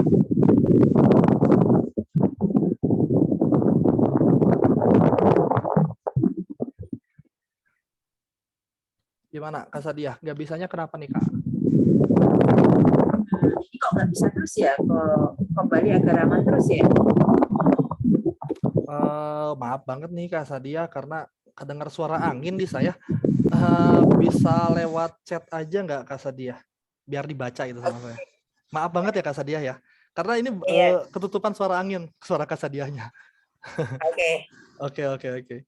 Gimana Kak Sadia? Nggak bisanya kenapa nih Kak? Ini kok nggak bisa terus ya? Kok kembali agak aman terus ya? Maaf banget nih Kak Sadia karena kedengar suara angin di saya. Bisa lewat chat aja nggak Kak Sadia? Biar dibaca itu sama saya. Maaf banget ya Kak Sadia ya. Karena ini ketutupan suara angin, suara Kak Sadianya. Oke. Oke.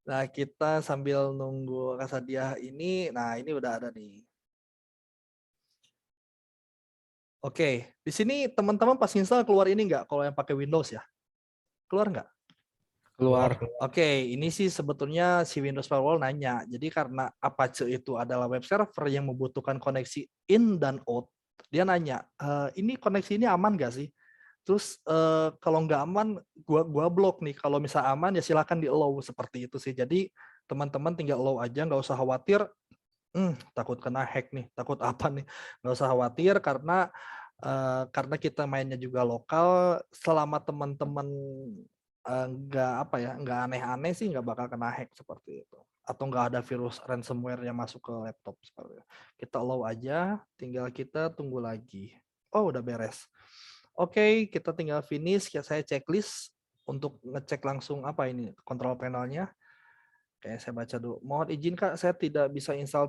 Nah, kita sambil nunggu Kak Sadia ini, nah ini udah ada nih. Oke, di sini teman-teman pas install keluar ini nggak? Kalau yang pakai Windows ya? Keluar nggak? Keluar. Oke, ini sih sebetulnya si Windows Firewall nanya. Jadi karena Apache itu adalah web server yang membutuhkan koneksi in dan out, dia nanya, ini koneksi ini aman nggak sih? Terus kalau nggak aman, gua blok nih. Kalau misal aman ya silakan di allow seperti itu sih. Jadi Teman-teman tinggal allow aja, nggak usah khawatir. Takut kena hack nih, takut apa nih? Nggak usah khawatir karena kita mainnya juga lokal. Selama teman-teman nggak aneh-aneh sih, nggak bakal kena hack seperti itu. Atau nggak ada virus ransomware yang masuk ke laptop seperti itu. Kita allow aja, tinggal kita tunggu lagi. Oh, udah beres. Oke, kita tinggal finish. Saya checklist untuk ngecek langsung apa ini kontrol panelnya. Oke, saya baca dulu. Mohon izin Kak, saya tidak bisa install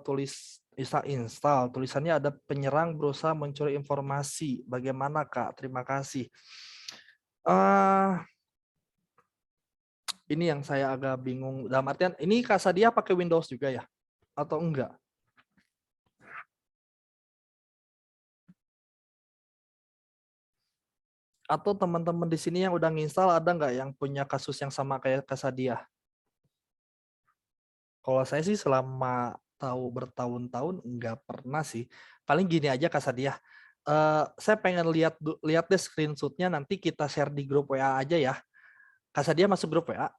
tulisannya ada penyerang berusaha mencuri informasi. Bagaimana Kak? Terima kasih. Ini yang saya agak bingung. Dalam artian, ini Kak Sadia pakai Windows juga ya? Atau enggak? Atau teman-teman di sini yang udah nginstal ada nggak yang punya kasus yang sama kayak Kak Sadia? Kalau saya sih selama bertahun-tahun nggak pernah sih. Paling gini aja Kak Sadia. Saya pengen lihat deh screenshotnya, nanti kita share di grup WA aja ya. Kak Sadia masuk grup WA?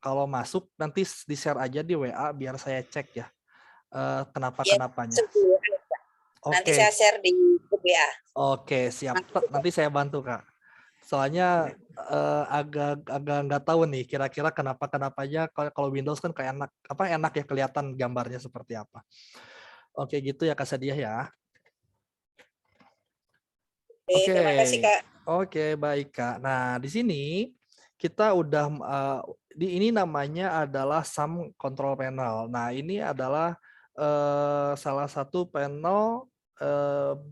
Kalau masuk nanti di-share aja di WA biar saya cek ya. Kenapa-kenapanya. Nanti saya share di grup WA. Oke, siap. Nanti saya bantu Kak. Soalnya agak nggak tahu nih kira-kira kenapa-kenapanya. Kalau Windows kan kayak enak ya kelihatan gambarnya seperti apa. Oke, gitu ya Kak Sadia ya. Oke. Terima kasih Kak. Oke, baik Kak. Nah, di sini kita udah ini namanya adalah SAM control panel. Nah, ini adalah salah satu panel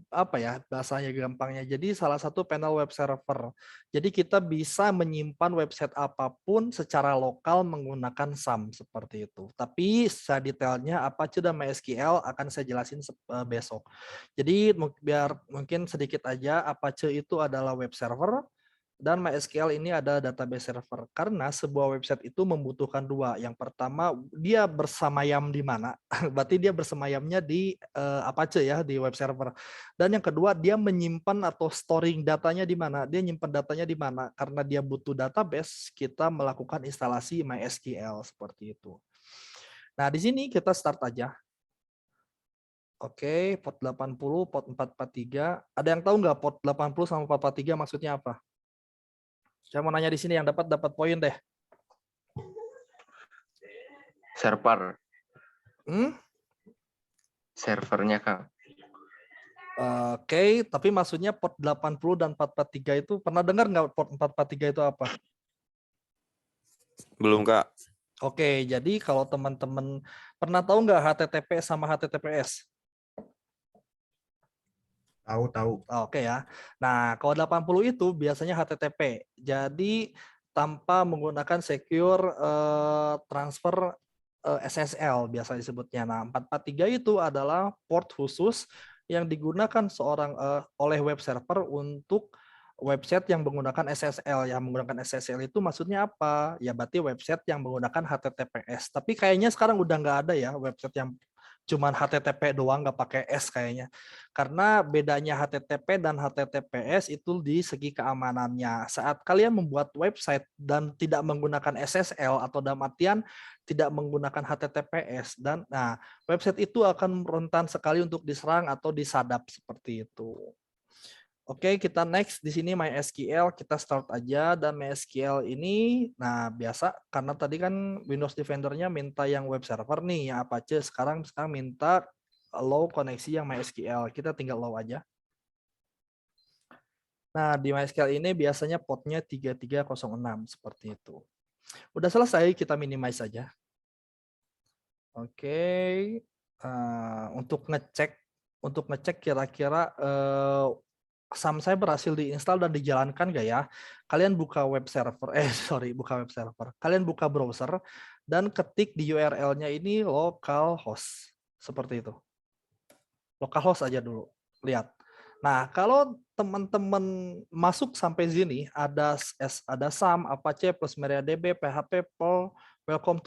apa ya bahasanya gampangnya. Jadi salah satu panel web server. Jadi kita bisa menyimpan website apapun secara lokal menggunakan SAM seperti itu. Tapi secara detailnya Apache dan MySQL akan saya jelasin besok. Jadi biar mungkin sedikit aja, Apache itu adalah web server dan MySQL ini ada database server. Karena sebuah website itu membutuhkan dua. Yang pertama, dia bersemayam di mana? Berarti dia bersemayamnya di Apache ya, di web server. Dan yang kedua, dia menyimpan atau storing datanya di mana? Dia nyimpan datanya di mana? Karena dia butuh database, kita melakukan instalasi MySQL seperti itu. Nah, di sini kita start aja. Oke, port 80, port 443. Ada yang tahu nggak port 80 sama 443 maksudnya apa? Saya mau nanya di sini yang dapat poin deh. Server. Servernya Kak. Oke, tapi maksudnya port 80 dan 443 itu pernah dengar nggak port 443 itu apa? Belum Kak. Oke, jadi kalau teman-teman pernah tahu nggak HTTP sama HTTPS? Tahu. Oke ya. Nah, kalau 80 itu biasanya HTTP. Jadi tanpa menggunakan secure transfer SSL biasa disebutnya. Nah, 443 itu adalah port khusus yang digunakan oleh web server untuk website yang menggunakan SSL. Yang menggunakan SSL itu maksudnya apa? Ya berarti website yang menggunakan HTTPS. Tapi kayaknya sekarang udah nggak ada ya website yang cuman HTTP doang, nggak pakai S kayaknya. Karena bedanya HTTP dan HTTPS itu di segi keamanannya. Saat kalian membuat website dan tidak menggunakan SSL atau dalam artian tidak menggunakan HTTPS, dan website itu akan rentan sekali untuk diserang atau disadap seperti itu. Oke, kita next di sini MySQL, kita start aja. Dan MySQL ini, nah biasa karena tadi kan Windows Defender-nya minta yang web server nih, ya Apache sekarang minta allow koneksi yang MySQL. Kita tinggal allow aja. Nah, di MySQL ini biasanya portnya 3306 seperti itu. Udah selesai, kita minimize saja. Oke, untuk ngecek kira-kira SAM saya berhasil diinstal dan dijalankan nggak ya? Kalian buka web server, buka web server. Kalian buka browser dan ketik di URL-nya ini localhost seperti itu. Localhost aja dulu, lihat. Nah, kalau teman-teman masuk sampai sini ada SAM, Apache plus MariaDB, PHP, Perl, welcome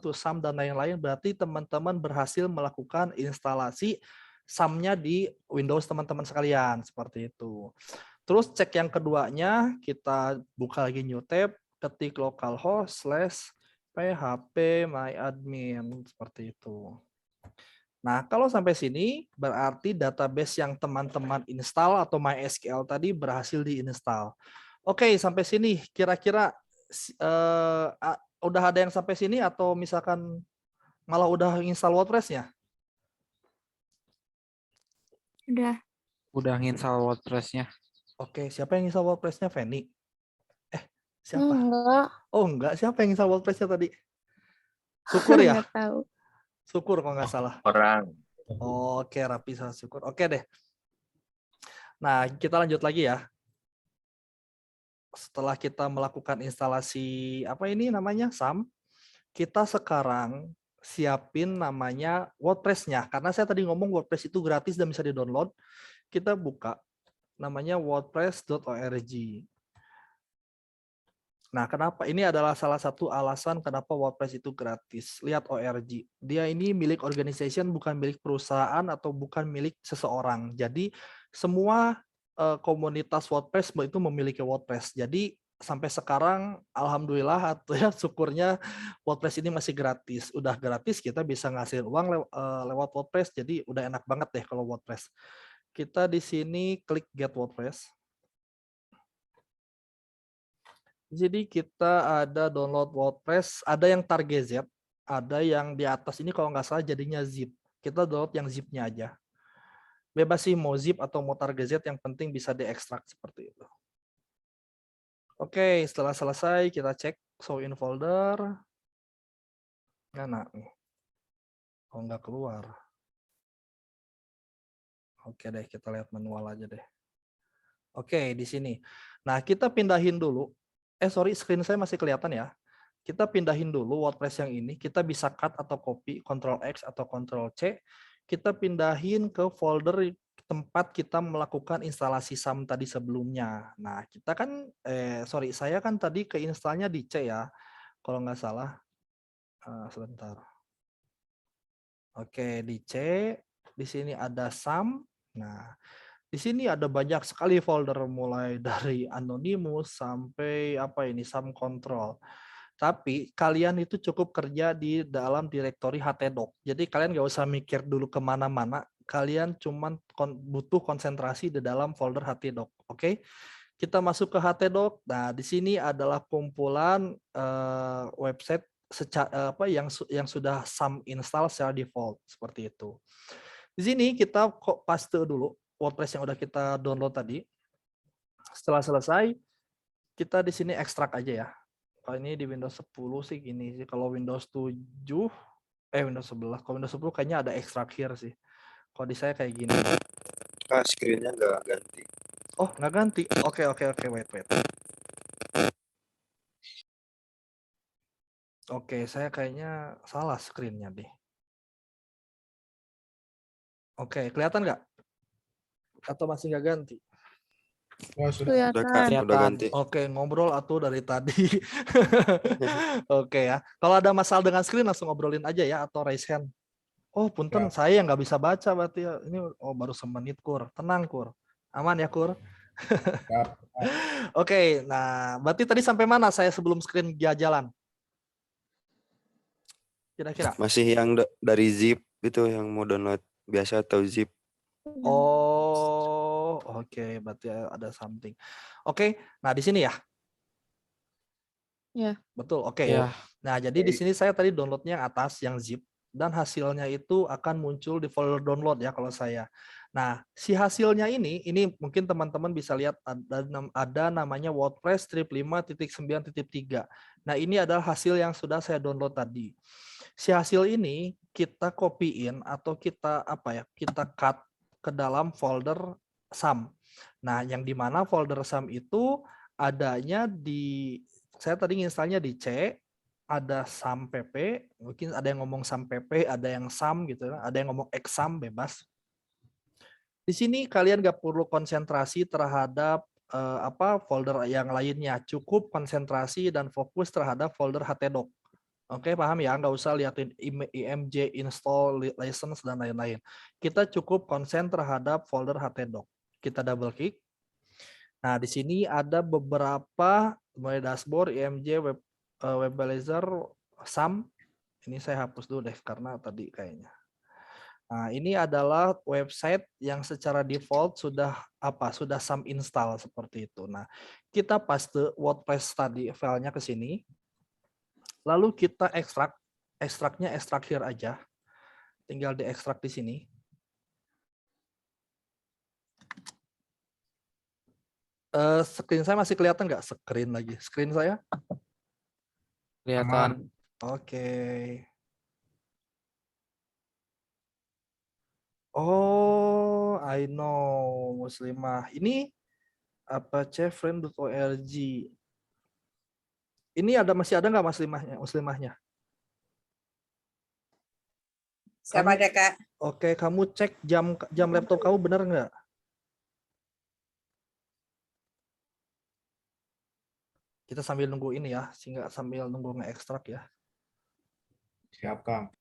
to SAM dan lain-lain. Berarti teman-teman berhasil melakukan instalasi SAM-nya di Windows teman-teman sekalian seperti itu. Terus cek yang keduanya, kita buka lagi new tab, ketik localhost PHP my admin seperti itu. Nah, kalau sampai sini berarti database yang teman-teman install atau MySQL tadi berhasil diinstal. Oke, sampai sini kira-kira udah ada yang sampai sini atau misalkan malah udah install WordPress-nya? Udah nginstal WordPress-nya. Oke, siapa yang install WordPress-nya? Feni? Siapa? Enggak. Oh, enggak. Siapa yang install WordPress-nya tadi? Syukur ya? Enggak tahu. Syukur kalau nggak salah. Orang. Oke, Rapi sama Syukur. Oke deh. Nah, kita lanjut lagi ya. Setelah kita melakukan instalasi apa ini namanya SAM, kita sekarang siapin namanya WordPress-nya. Karena saya tadi ngomong WordPress itu gratis dan bisa di-download. Kita buka namanya wordpress.org. Nah, kenapa? Ini adalah salah satu alasan kenapa WordPress itu gratis. Lihat ORG. Dia ini milik organization, bukan milik perusahaan atau bukan milik seseorang. Jadi semua komunitas WordPress itu memiliki WordPress. Jadi sampai sekarang alhamdulillah atau ya syukurnya WordPress ini masih gratis. Udah gratis kita bisa ngasih uang lewat WordPress. Jadi udah enak banget deh kalau WordPress. Kita di sini klik Get WordPress. Jadi kita ada download WordPress, ada yang target Z, ada yang di atas ini kalau nggak salah jadinya zip. Kita download yang zipnya aja. Bebas sih mau zip atau mau target Z, yang penting bisa diekstrak seperti itu. Oke, setelah selesai kita cek show in folder. Mana nih? Oh nggak keluar. Oke deh, kita lihat manual aja deh. Oke, di sini. Nah, kita pindahin dulu. Sorry, screen saya masih kelihatan ya. Kita pindahin dulu WordPress yang ini. Kita bisa cut atau copy, Ctrl X atau Ctrl C. Kita pindahin ke folder tempat kita melakukan instalasi SAM tadi sebelumnya. Nah, kita kan, saya kan tadi keinstalnya di C ya, kalau nggak salah. Sebentar. Oke, di C. Di sini ada SAM. Nah, di sini ada banyak sekali folder mulai dari Anonymous sampai apa ini SAM Control. Tapi kalian itu cukup kerja di dalam direktori htdoc. Jadi kalian nggak usah mikir dulu kemana-mana. Kalian cuman butuh konsentrasi di dalam folder htdoc. Oke? Kita masuk ke htdoc. Nah, di sini adalah kumpulan website yang sudah SAM install secara default seperti itu. Di sini kita paste dulu WordPress yang udah kita download tadi. Setelah selesai, kita di sini ekstrak aja ya. Kalau ini di Windows 10 sih gini sih. Kalau Windows 7, Windows 11. Kalau Windows 10 kayaknya ada extract here sih. Kalau di saya kayak gini. Screen-nya nggak ganti. Oh, nggak ganti. Oke, wait. Oke, saya kayaknya salah screen-nya deh. Oke, kelihatan nggak? Atau masih nggak ganti? Udah ganti. Oke, ngobrol atau dari tadi. Oke ya. Kalau ada masalah dengan screen langsung ngobrolin aja ya atau raise hand. Oh, punten saya yang nggak bisa baca berarti ya. Ini baru semenit Kur. Tenang Kur. Aman ya Kur. Oke, nah berarti tadi sampai mana saya sebelum screen jalan? Kira-kira? Masih yang dari zip itu yang mau download biasa atau zip. Oh, oke, berarti ada something. Oke, nah di sini ya. Ya. Betul, oke. Ya. Nah, jadi di sini saya tadi downloadnya yang atas, yang zip, dan hasilnya itu akan muncul di folder download ya kalau saya. Nah, si hasilnya ini mungkin teman-teman bisa lihat ada namanya WordPress 5.9.3. Nah, ini adalah hasil yang sudah saya download tadi. Si hasil ini kita copy-in atau kita kita cut ke dalam folder SAM. Nah, yang di mana folder SAM itu adanya di, saya tadi installnya di C, ada SAM PP, mungkin ada yang ngomong SAM PP, ada yang SAM gitu, ada yang ngomong exam, bebas. Di sini kalian nggak perlu konsentrasi terhadap folder yang lainnya, cukup konsentrasi dan fokus terhadap folder htdoc. Oke, paham ya? Nggak usah liatin img, install, license, dan lain-lain. Kita cukup konsen terhadap folder htdoc. Kita double klik. Nah, di sini ada beberapa mulai dashboard, img, web balancer, Some. Ini saya hapus dulu deh karena tadi kayaknya. Nah, ini adalah website yang secara default sudah some install seperti itu. Nah, kita paste WordPress tadi filenya ke sini. Lalu kita ekstraknya ekstrak here aja. Tinggal diekstrak di sini. Screen saya masih kelihatan nggak? Screen saya? Kelihatan. Oke. Oh, I know, Muslimah. Ini apa chefriend.org. Ini masih ada nggak Muslimahnya? Siapa ada Kak? Oke, kamu cek jam laptop kamu benar nggak? Kita sambil nunggu ini ya, sehingga sambil nunggu nge-ekstrak ya. Siap, Kang.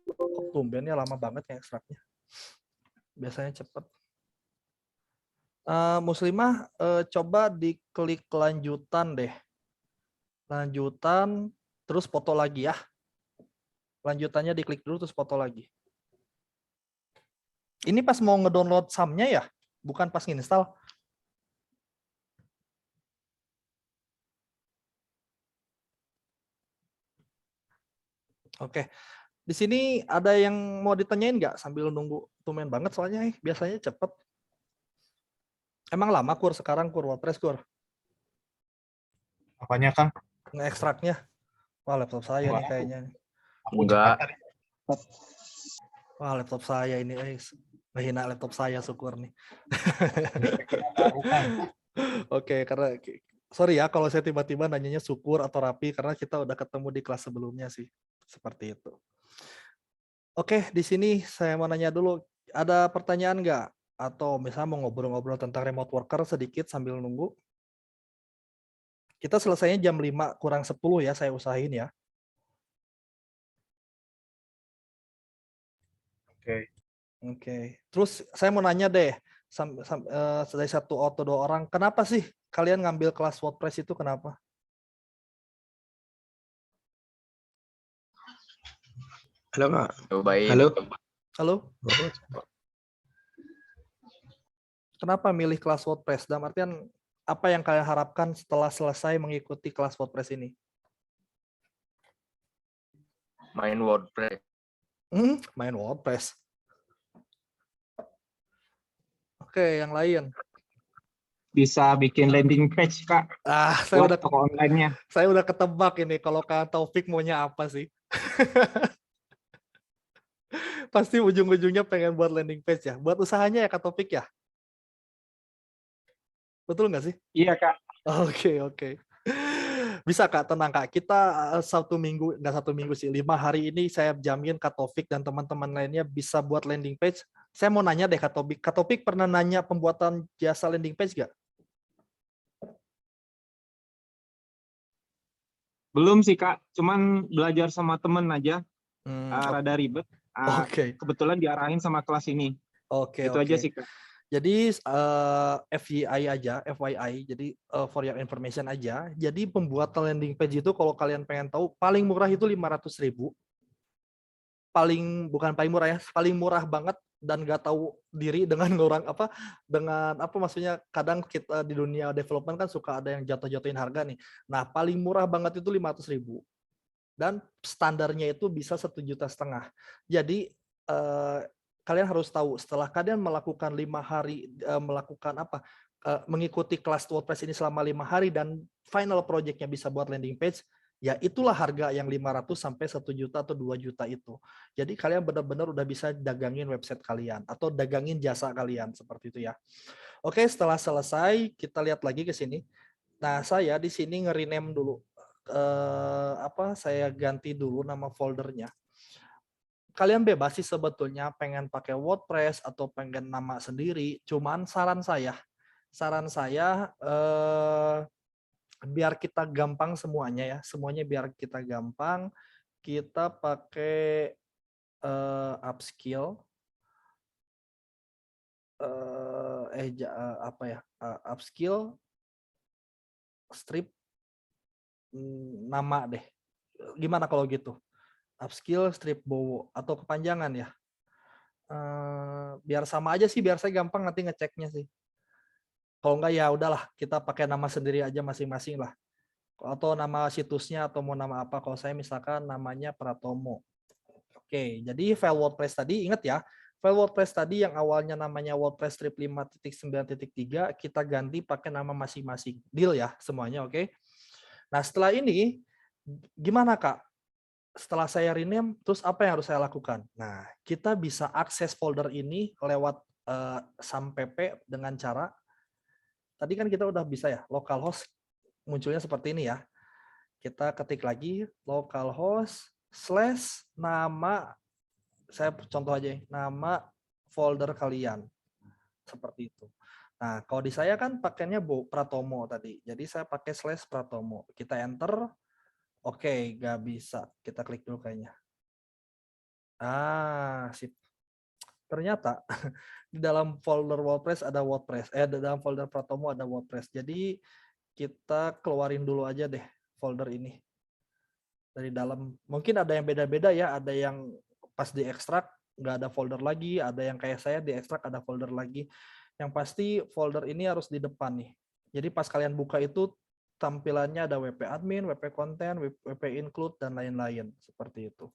Kok tumbennya lama banget nge-ekstraknya. Biasanya cepat. Muslimah, coba diklik lanjutan deh. Lanjutan, terus foto lagi ya. Lanjutannya diklik dulu, terus foto lagi. Ini pas mau ngedownload SAM-nya ya? Bukan pas nginstal? Oke. Di sini ada yang mau ditanyain nggak sambil nunggu? Tumben banget soalnya biasanya cepet. Emang lama Kur sekarang WordPress Kur? Apanya, Kang? Nge-ekstraknya. Wah, laptop saya nih kayaknya. Enggak. Wah, laptop saya ini ngehina laptop saya syukur nih. Oke, karena sorry ya kalau saya tiba-tiba nanyanya syukur atau rapi karena kita udah ketemu di kelas sebelumnya sih. Seperti itu. Oke, di sini saya mau nanya dulu, ada pertanyaan nggak? Atau misalnya mau ngobrol-ngobrol tentang remote worker sedikit sambil nunggu? Kita selesainya jam 5 kurang 10 ya, saya usahain ya. Oke. Terus saya mau nanya deh, dari 1 atau 2 orang, kenapa sih kalian ngambil kelas WordPress itu kenapa? Halo Kak. Cobain. Halo? Kenapa milih kelas WordPress? Dalam artian apa yang kalian harapkan setelah selesai mengikuti kelas WordPress ini? Main WordPress. Main WordPress. Oke, yang lain. Bisa bikin landing page, Kak. Saya Buat udah toko online-nya. Saya udah ketebak ini kalau Kak Taufik maunya apa sih. Pasti ujung-ujungnya pengen buat landing page ya. Buat usahanya ya Kak Taufik ya? Betul nggak sih? Iya, Kak. Oke. Bisa Kak, tenang Kak. Kita 1 minggu, nggak 1 minggu sih, 5 hari ini saya jamin Kak Taufik dan teman-teman lainnya bisa buat landing page. Saya mau nanya deh Kak Taufik. Kak Taufik pernah nanya pembuatan jasa landing page nggak? Belum sih, Kak. Cuman belajar sama temen aja. Rada ribet. Oke. Kebetulan diarahin sama kelas ini. Oke. Itu aja sih, Kak. Jadi FYI aja, FYI, jadi for your information aja. Jadi pembuatan landing page itu kalau kalian pengen tahu paling murah itu 500.000. Bukan paling murah ya, paling murah banget dan nggak tahu diri dengan maksudnya kadang kita di dunia development kan suka ada yang jatuh-jatuhin harga nih. Nah, paling murah banget itu 500.000. Dan standarnya itu bisa 1,5 juta. Jadi kalian harus tahu setelah kalian melakukan 5 hari mengikuti kelas WordPress ini selama 5 hari dan final projectnya bisa buat landing page, ya itulah harga yang 500 sampai 1 juta atau 2 juta itu. Jadi kalian benar-benar udah bisa dagangin website kalian atau dagangin jasa kalian seperti itu ya. Oke, setelah selesai kita lihat lagi ke sini. Nah, saya di sini nge-rename dulu. Saya ganti dulu nama foldernya. Kalian bebas sih sebetulnya pengen pakai WordPress atau pengen nama sendiri. Cuman saran saya biar kita gampang semuanya ya. Semuanya biar kita gampang. Kita pakai upskill. Upskill strip nama deh. gimana kalau gitu? Upskill strip bowo atau kepanjangan ya? Biar sama aja sih, biar saya gampang nanti ngeceknya sih. Kalau enggak ya udahlah, kita pakai nama sendiri aja masing-masing lah. Atau nama situsnya atau mau nama apa. Kalau saya misalkan namanya Pratomo. Oke, jadi file WordPress tadi ingat ya, file WordPress tadi yang awalnya namanya WordPress strip 5.9.3 kita ganti pakai nama masing-masing. Deal ya semuanya, oke? Nah, setelah ini gimana Kak? Setelah saya rename, terus apa yang harus saya lakukan? Nah, kita bisa akses folder ini lewat SAMPP dengan cara, tadi kan kita udah bisa ya, localhost munculnya seperti ini ya. Kita ketik lagi localhost / nama, saya contoh aja, nama folder kalian. Seperti itu. Nah, kalau di saya kan pakainya Pratomo tadi. Jadi saya pakai /Pratomo. Kita enter. Oke, nggak bisa. Kita klik dulu kayaknya. Sip. Ternyata di dalam folder WordPress ada WordPress. Di dalam folder Pratomo ada WordPress. Jadi kita keluarin dulu aja deh folder ini. Dari dalam, mungkin ada yang beda-beda ya. Ada yang pas diekstrak nggak ada folder lagi. Ada yang kayak saya diekstrak ada folder lagi. Yang pasti folder ini harus di depan nih. Jadi pas kalian buka itu tampilannya ada WP admin, WP konten, WP include, dan lain-lain. Seperti itu.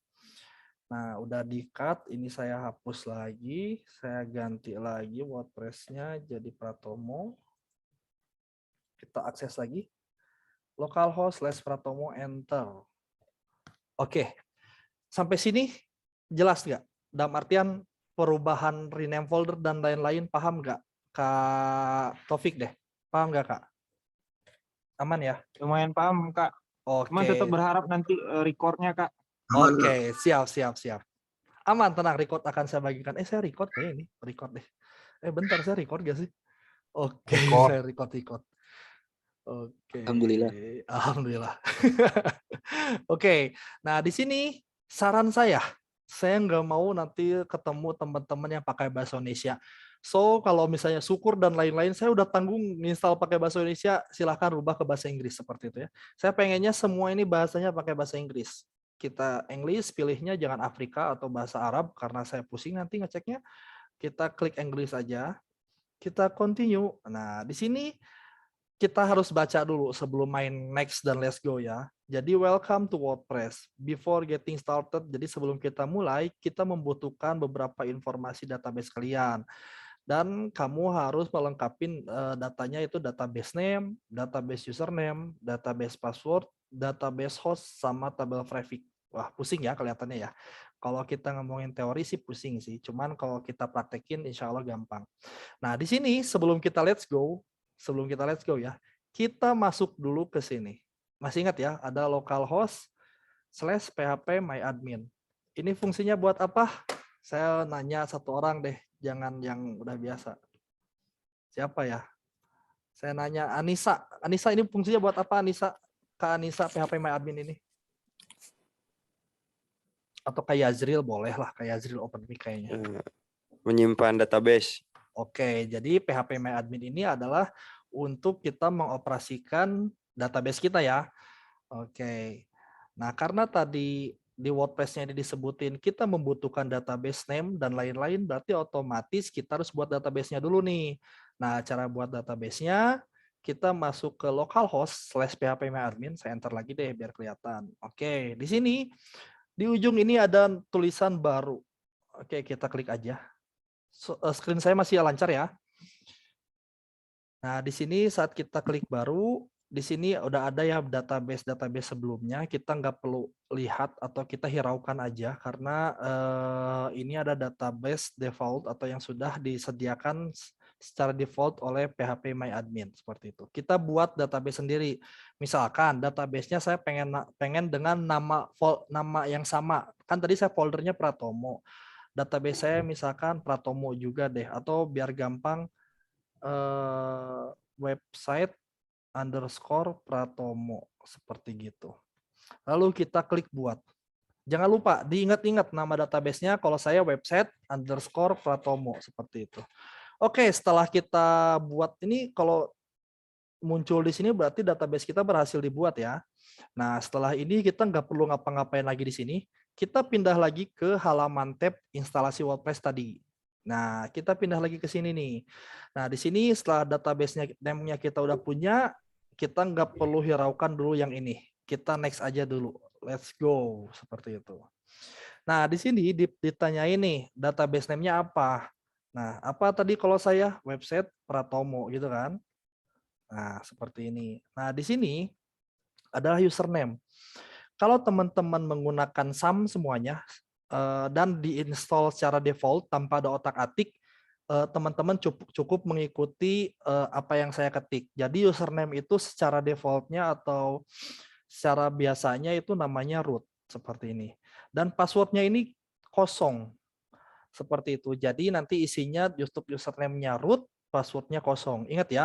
Nah, udah di-cut. Ini saya hapus lagi. Saya ganti lagi WordPress-nya jadi Pratomo. Kita akses lagi. Localhost /Pratomo, enter. Oke. Sampai sini jelas nggak? Dalam artian perubahan rename folder dan lain-lain, paham nggak? Kak Taufik deh. Paham nggak, Kak? Aman ya? Lumayan paham Kak. Oke. Cuman tetap berharap nanti recordnya Kak. Oke, siap. Aman, tenang, record akan saya bagikan. Saya record kayak ini, record deh. Bentar, saya record gak sih? Oke, saya record. Oke. Alhamdulillah. Oke, nah di sini saran saya nggak mau nanti ketemu teman-teman yang pakai bahasa Indonesia. So, kalau misalnya syukur dan lain-lain, saya udah tanggung install pakai bahasa Indonesia, silahkan rubah ke bahasa Inggris seperti itu ya. Saya pengennya semua ini bahasanya pakai bahasa Inggris. Kita English, pilihnya jangan Afrika atau bahasa Arab, karena saya pusing nanti ngeceknya. Kita klik English aja, kita continue. Nah, di sini kita harus baca dulu sebelum main next dan let's go ya. Jadi welcome to WordPress. Before getting started, jadi sebelum kita mulai, kita membutuhkan beberapa informasi database kalian. Dan kamu harus melengkapi datanya itu database name, database username, database password, database host, sama tabel traffic. Wah, pusing ya kelihatannya ya. Kalau kita ngomongin teori sih pusing sih. Cuman kalau kita praktekin insya Allah gampang. Nah, di sini sebelum kita let's go ya, kita masuk dulu ke sini. Masih ingat ya, ada localhost /phpMyAdmin. Ini fungsinya buat apa? Saya nanya satu orang deh, jangan yang udah biasa. Siapa ya? Saya nanya Anissa. Anissa, ini fungsinya buat apa, Anissa? Kak Anissa, phpMyAdmin ini? Atau kayak Yazril, boleh lah. Kayak Yazril OpenMic kayaknya. Menyimpan database. Oke, jadi phpMyAdmin ini adalah untuk kita mengoperasikan database kita ya. Oke. Nah, karena tadi di WordPress-nya ini disebutin kita membutuhkan database name dan lain-lain, berarti otomatis kita harus buat database-nya dulu nih. Nah, cara buat database-nya, kita masuk ke localhost /phpMyAdmin. Saya enter lagi deh biar kelihatan. Oke, di sini di ujung ini ada tulisan baru. Oke, kita klik aja. Screen saya masih lancar ya. Nah, di sini saat kita klik baru, di sini udah ada ya database sebelumnya. Kita nggak perlu lihat atau kita hiraukan aja karena ini ada database default atau yang sudah disediakan secara default oleh phpMyAdmin seperti itu. Kita buat database sendiri. Misalkan database-nya saya pengen dengan nama yang sama. Kan tadi saya foldernya Pratomo. Database saya misalkan Pratomo juga deh, atau biar gampang website _Pratomo seperti gitu. Lalu kita klik buat. Jangan lupa diingat-ingat nama database-nya. Kalau saya website _Pratomo seperti itu. Oke, setelah kita buat ini, kalau muncul di sini berarti database kita berhasil dibuat ya. Nah, setelah ini kita nggak perlu ngapa-ngapain lagi di sini. Kita pindah lagi ke halaman tab instalasi WordPress tadi. Nah, kita pindah lagi ke sini nih. Nah, di sini setelah database-nya, name-nya kita udah punya, kita nggak perlu hiraukan dulu yang ini. Kita next aja dulu. Let's go. Seperti itu. Nah, di sini ditanyain nih, database name-nya apa? Nah, apa tadi kalau saya? Website Pratomo gitu kan. Nah, seperti ini. Nah, di sini adalah username. Kalau teman-teman menggunakan SAM semuanya dan diinstal secara default tanpa ada otak-atik, teman-teman cukup mengikuti apa yang saya ketik. Jadi username itu secara defaultnya atau secara biasanya itu namanya root seperti ini. Dan passwordnya ini kosong seperti itu. Jadi nanti isinya YouTube username-nya root, passwordnya kosong. Ingat ya,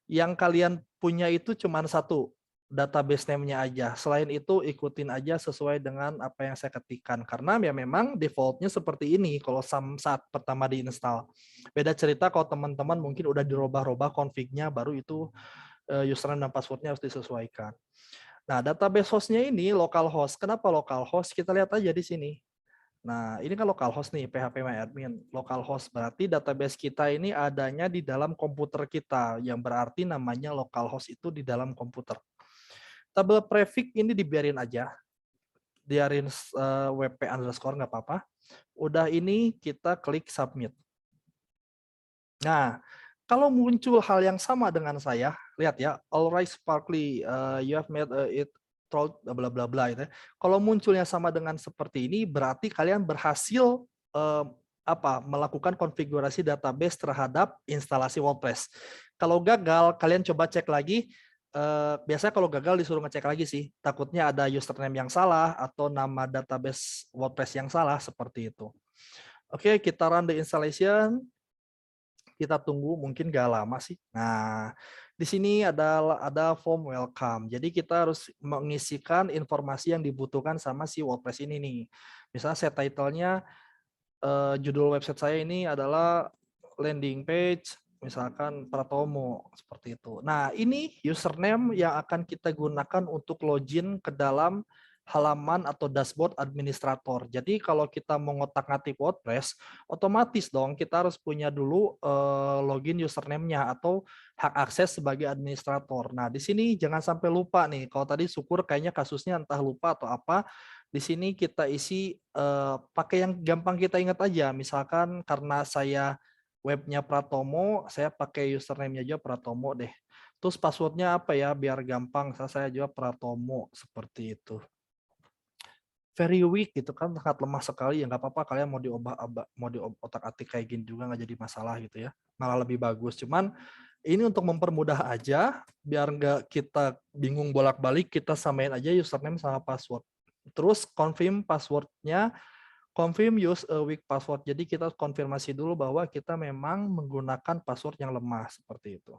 yang kalian punya itu cuma satu, database name-nya aja. Selain itu ikutin aja sesuai dengan apa yang saya ketikkan. Karena ya memang defaultnya seperti ini kalau saat pertama diinstal. Beda cerita kalau teman-teman mungkin udah dirubah-rubah config-nya, baru itu username dan password-nya harus disesuaikan. Nah, database host-nya ini localhost. Kenapa localhost? Kita lihat aja di sini. Nah, ini kan localhost nih, phpMyAdmin. Localhost berarti database kita ini adanya di dalam komputer kita, yang berarti namanya localhost itu di dalam komputer. Tabel prefix ini dibiarin aja. Biarin wp underscore nggak apa-apa. Udah ini kita klik submit. Nah, kalau muncul hal yang sama dengan saya, lihat ya, alright Sparkly, you have made it bla bla bla itu. Kalau munculnya sama dengan seperti ini, berarti kalian berhasil melakukan konfigurasi database terhadap instalasi WordPress. Kalau gagal, kalian coba cek lagi. Biasanya kalau gagal disuruh ngecek lagi sih. Takutnya ada username yang salah atau nama database WordPress yang salah seperti itu. Oke, kita run the installation. Kita tunggu, mungkin gak lama sih. Nah, di sini ada form welcome. Jadi kita harus mengisikan informasi yang dibutuhkan sama si WordPress ini nih. Misalnya saya title-nya, judul website saya ini adalah landing page, misalkan Pratomo, seperti itu. Nah, ini username yang akan kita gunakan untuk login ke dalam halaman atau dashboard administrator. Jadi kalau kita mau ngotak-ngatik WordPress, otomatis dong kita harus punya dulu login username-nya atau hak akses sebagai administrator. Nah, di sini jangan sampai lupa nih. Kalau tadi syukur kayaknya kasusnya entah lupa atau apa. Di sini kita isi pakai yang gampang kita ingat aja. Misalkan karena saya webnya Pratomo, saya pakai username-nya juga Pratomo deh. Terus passwordnya apa ya biar gampang, saya juga Pratomo seperti itu. Very weak gitu kan, sangat lemah sekali, ya nggak apa-apa kalian mau diotak-atik kayak gini juga nggak jadi masalah gitu ya, malah lebih bagus. Cuman ini untuk mempermudah aja biar nggak kita bingung bolak-balik, kita samain aja username sama password. Terus confirm passwordnya, confirm use a weak password. Jadi kita konfirmasi dulu bahwa kita memang menggunakan password yang lemah seperti itu.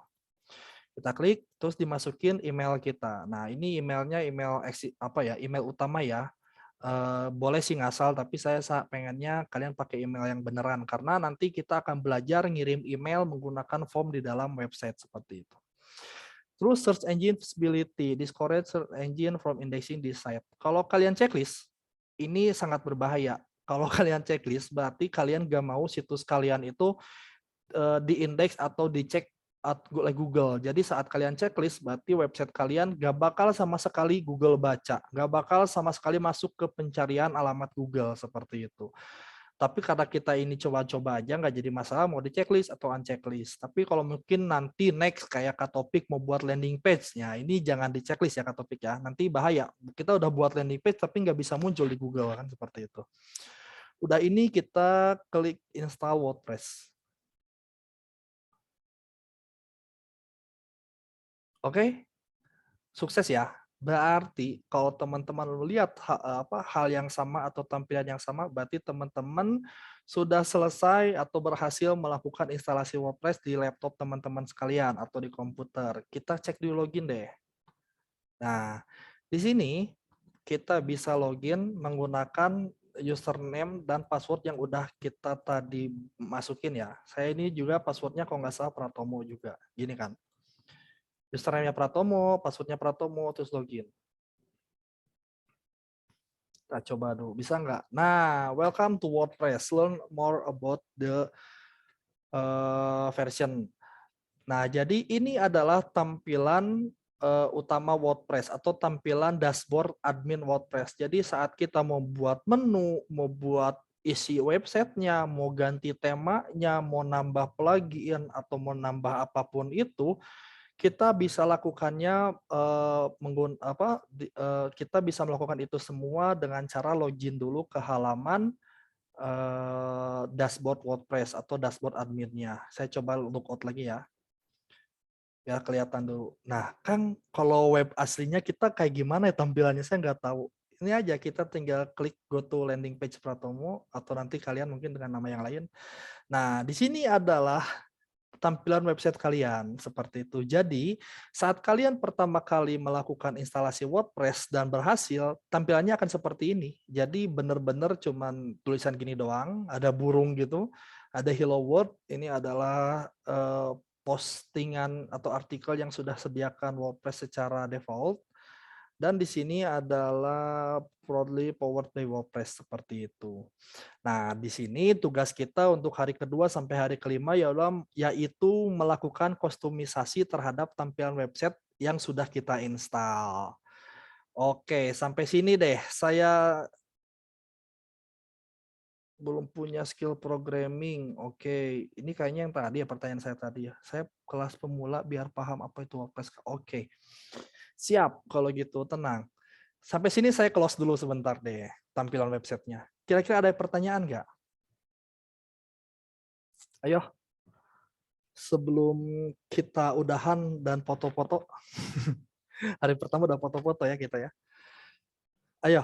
Kita klik, terus dimasukin email kita. Nah ini emailnya email utama ya. Boleh sih ngasal, tapi saya pengennya kalian pakai email yang beneran karena nanti kita akan belajar ngirim email menggunakan form di dalam website seperti itu. Terus search engine visibility, discourage search engine from indexing this site. Kalau kalian checklist, ini sangat berbahaya. Kalau kalian checklist, berarti kalian gak mau situs kalian itu diindeks atau dicek oleh Google. Jadi saat kalian checklist, berarti website kalian gak bakal sama sekali Google baca. Gak bakal sama sekali masuk ke pencarian alamat Google seperti itu. Tapi karena kita ini coba-coba aja, nggak jadi masalah mau di checklist atau unchecklist. Tapi kalau mungkin nanti next kayak Katopik mau buat landing page-nya, ini jangan di checklist ya Katopik ya. Nanti bahaya. Kita udah buat landing page tapi nggak bisa muncul di Google kan seperti itu. Udah ini kita klik install WordPress. Oke, sukses ya. Berarti kalau teman-teman melihat hal yang sama atau tampilan yang sama, berarti teman-teman sudah selesai atau berhasil melakukan instalasi WordPress di laptop teman-teman sekalian atau di komputer. Kita cek di login deh. Nah, di sini kita bisa login menggunakan username dan password yang udah kita tadi masukin ya. Saya ini juga passwordnya kalau nggak salah Pratomo juga. Gini kan. Username-nya Pratomo, password-nya Pratomo, terus login. Kita coba dulu, bisa nggak? Nah, welcome to WordPress. Learn more about the version. Nah, jadi ini adalah tampilan utama WordPress atau tampilan dashboard admin WordPress. Jadi saat kita mau buat menu, mau buat isi websitenya, mau ganti temanya, mau nambah plugin atau mau nambah apapun itu, kita bisa lakukannya kita bisa melakukan itu semua dengan cara login dulu ke halaman dashboard WordPress atau dashboard adminnya. Saya coba lookout lagi ya. Biar kelihatan dulu. Nah, kan kalau web aslinya kita kayak gimana ya tampilannya, saya nggak tahu. Ini aja, kita tinggal klik go to landing page Pratomo, atau nanti kalian mungkin dengan nama yang lain. Nah, di sini adalah tampilan website kalian, seperti itu. Jadi, saat kalian pertama kali melakukan instalasi WordPress dan berhasil, tampilannya akan seperti ini. Jadi, benar-benar cuman tulisan gini doang, ada burung gitu, ada hello world, ini adalah postingan atau artikel yang sudah sediakan WordPress secara default, dan di sini adalah proudly powered by WordPress seperti itu. Nah, di sini tugas kita untuk hari kedua sampai hari kelima yaitu melakukan kustomisasi terhadap tampilan website yang sudah kita install. Oke, sampai sini deh. Saya belum punya skill programming. Oke, ini kayaknya yang tadi ya, pertanyaan saya tadi ya. Saya kelas pemula biar paham apa itu WordPress. Oke. Siap kalau gitu, tenang. Sampai sini saya close dulu sebentar deh tampilan websitenya. Kira-kira ada pertanyaan nggak? Ayo. Sebelum kita udahan dan foto-foto. Hari pertama udah foto-foto ya kita ya. Ayo.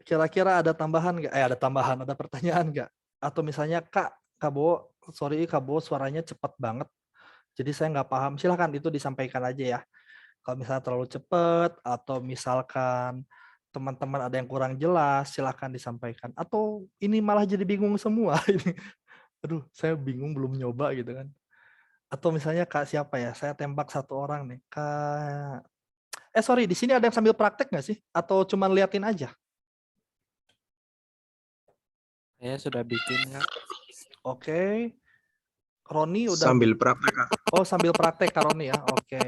Kira-kira ada tambahan nggak? Ada tambahan, ada pertanyaan nggak? Atau misalnya Kak Bo, sorry Kak Bo, suaranya cepat banget. Jadi saya nggak paham. Silahkan itu disampaikan aja ya. Kalau misalnya terlalu cepat atau misalkan teman-teman ada yang kurang jelas, silahkan disampaikan. Atau ini malah jadi bingung semua. Aduh, saya bingung belum nyoba gitu kan. Atau misalnya Kak siapa ya? Saya tembak satu orang nih. Kak. Sorry, di sini ada yang sambil praktek nggak sih? Atau cuman liatin aja? Saya sudah bikin, Kak. Oke. Roni udah sambil praktek, Kak. Oh, sambil praktek Kak Roni ya. Oke.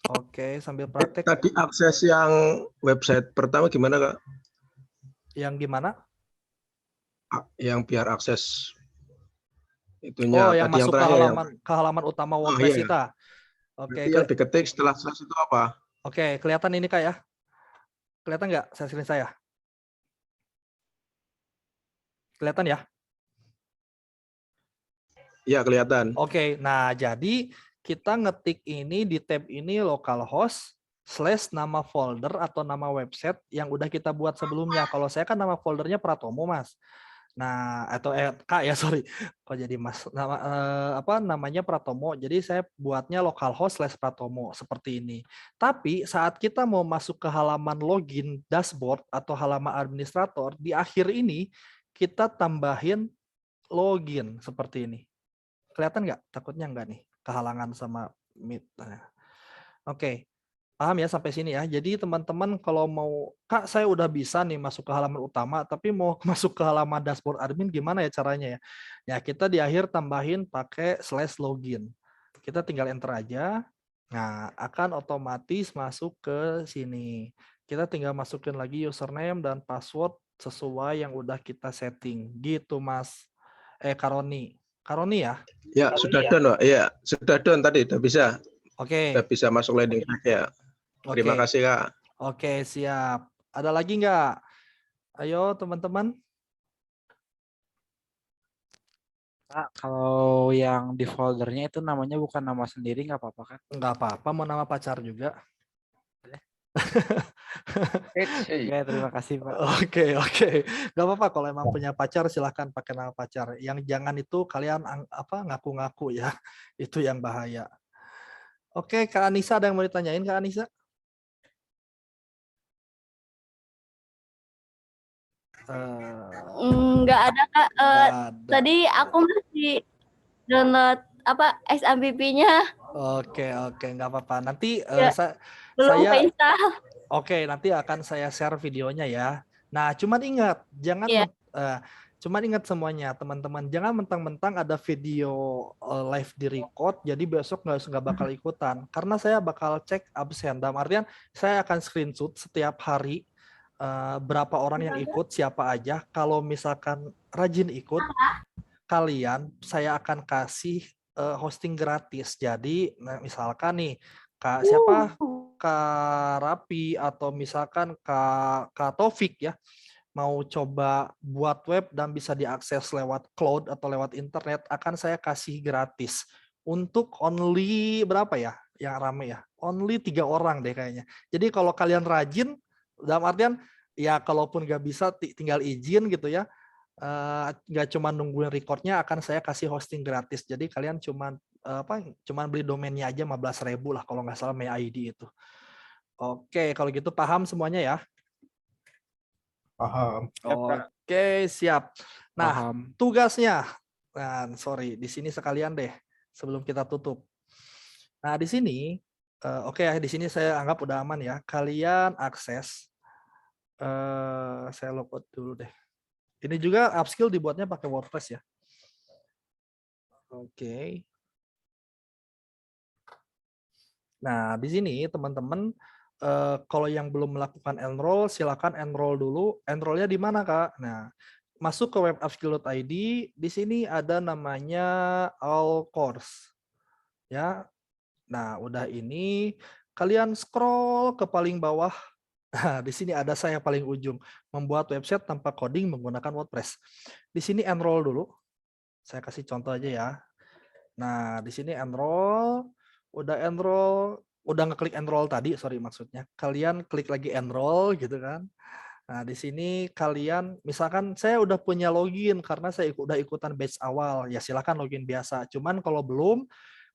Oke, sambil praktek. Tadi akses yang website pertama gimana, Kak? Yang gimana? Yang biar akses itunya. Oh, yang tadi masuk ke halaman utama WordPress kita. Oke. Yang diketik setelah slash itu apa? Oke, kelihatan ini Kak ya? Kelihatan nggak screen saya? Kelihatan ya? Iya, kelihatan. Oke, nah jadi kita ngetik ini di tab ini localhost / nama folder atau nama website yang udah kita buat sebelumnya. Kalau saya kan nama foldernya Pratomo, Mas. Nah, atau Kak ya, sorry. Kok jadi Mas? Namanya Pratomo. Jadi saya buatnya localhost / Pratomo seperti ini. Tapi saat kita mau masuk ke halaman login dashboard atau halaman administrator, di akhir ini kita tambahin login seperti ini. Kelihatan nggak? Takutnya nggak nih? Kehalangan sama Meet. Oke. Paham ya sampai sini ya. Jadi teman-teman kalau mau, Kak saya udah bisa nih masuk ke halaman utama, tapi mau masuk ke halaman dashboard admin gimana ya caranya ya? Ya kita di akhir tambahin pakai /login. Kita tinggal enter aja. Nah akan otomatis masuk ke sini. Kita tinggal masukin lagi username dan password sesuai yang udah kita setting. Gitu Mas. Karoni. Karoni ya? Ya, sudah done, Pak. Iya, sudah done tadi, udah bisa. Oke. Udah bisa masuk landing page ya. Terima kasih, Kak. Oke, siap. Ada lagi nggak? Ayo, teman-teman. Kak, kalau yang di foldernya itu namanya bukan nama sendiri, nggak apa-apa kan? Nggak apa-apa, mau nama pacar juga. Oke, terima kasih, Pak. Oke. Nggak apa-apa, kalau emang punya pacar silahkan pakai nama pacar. Yang jangan itu kalian ngaku-ngaku ya. Itu yang bahaya. Oke, Kak Anissa ada yang mau ditanyain, Kak Anissa? Nggak ada Kak. Nggak ada. Tadi aku masih download apa SMPP-nya Oke, nggak apa-apa. Nanti Ya, belum saya keinstall. Oke, nanti akan saya share videonya ya. Nah, cuman ingat, Iya. cuman ingat semuanya, teman-teman, jangan mentang-mentang ada video live di record, jadi besok nggak bakal ikutan. Karena saya bakal cek absen. Dalam artian, saya akan screenshot setiap hari berapa orang yang ikut, siapa aja. Kalau misalkan rajin ikut, saya akan kasih hosting gratis. Jadi, misalkan nih, siapa Kak Rapi atau misalkan Kak Taufik ya mau coba buat web dan bisa diakses lewat cloud atau lewat internet, akan saya kasih gratis untuk only berapa ya yang rame ya, only 3 orang deh kayaknya. Jadi kalau kalian rajin, dalam artian ya kalaupun nggak bisa tinggal izin gitu ya, nggak cuma nungguin recordnya, akan saya kasih hosting gratis. Jadi kalian cuman beli domainnya aja 15.000 lah kalau nggak salah, MyID itu. Oke, kalau gitu paham semuanya ya? Paham. Oke, siap. Nah, Paham. tugasnya. Nah, sorry, di sini sekalian deh sebelum kita tutup. Nah, di sini oke ya, di sini saya anggap udah aman ya. Kalian akses saya logout dulu deh. Ini juga upskill dibuatnya pakai WordPress ya. Oke. Nah, di sini teman-teman kalau yang belum melakukan enroll, silakan enroll dulu. Enrollnya di mana, Kak? Nah, masuk ke webupskill.id. Di sini ada namanya all course. Ya. Nah, udah ini kalian scroll ke paling bawah. Nah, di sini ada saya paling ujung, membuat website tanpa coding menggunakan WordPress. Di sini enroll dulu. Saya kasih contoh aja ya. Nah, di sini enroll, udah ngeklik enroll tadi, sorry maksudnya. Kalian klik lagi enroll gitu kan. Nah, di sini kalian, misalkan saya udah punya login karena saya udah ikutan batch awal, ya silakan login biasa. Cuman kalau belum,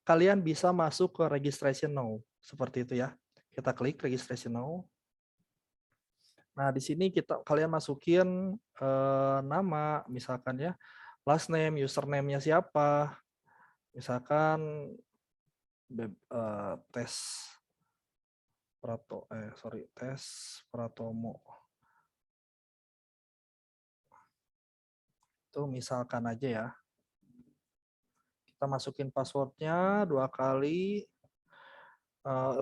kalian bisa masuk ke registration now, seperti itu ya. Kita klik registration now. Nah, di sini kalian masukin nama, misalkan ya, last name, username-nya siapa. Misalkan tes Pratomo. Itu misalkan aja ya. Kita masukin passwordnya 2 kali.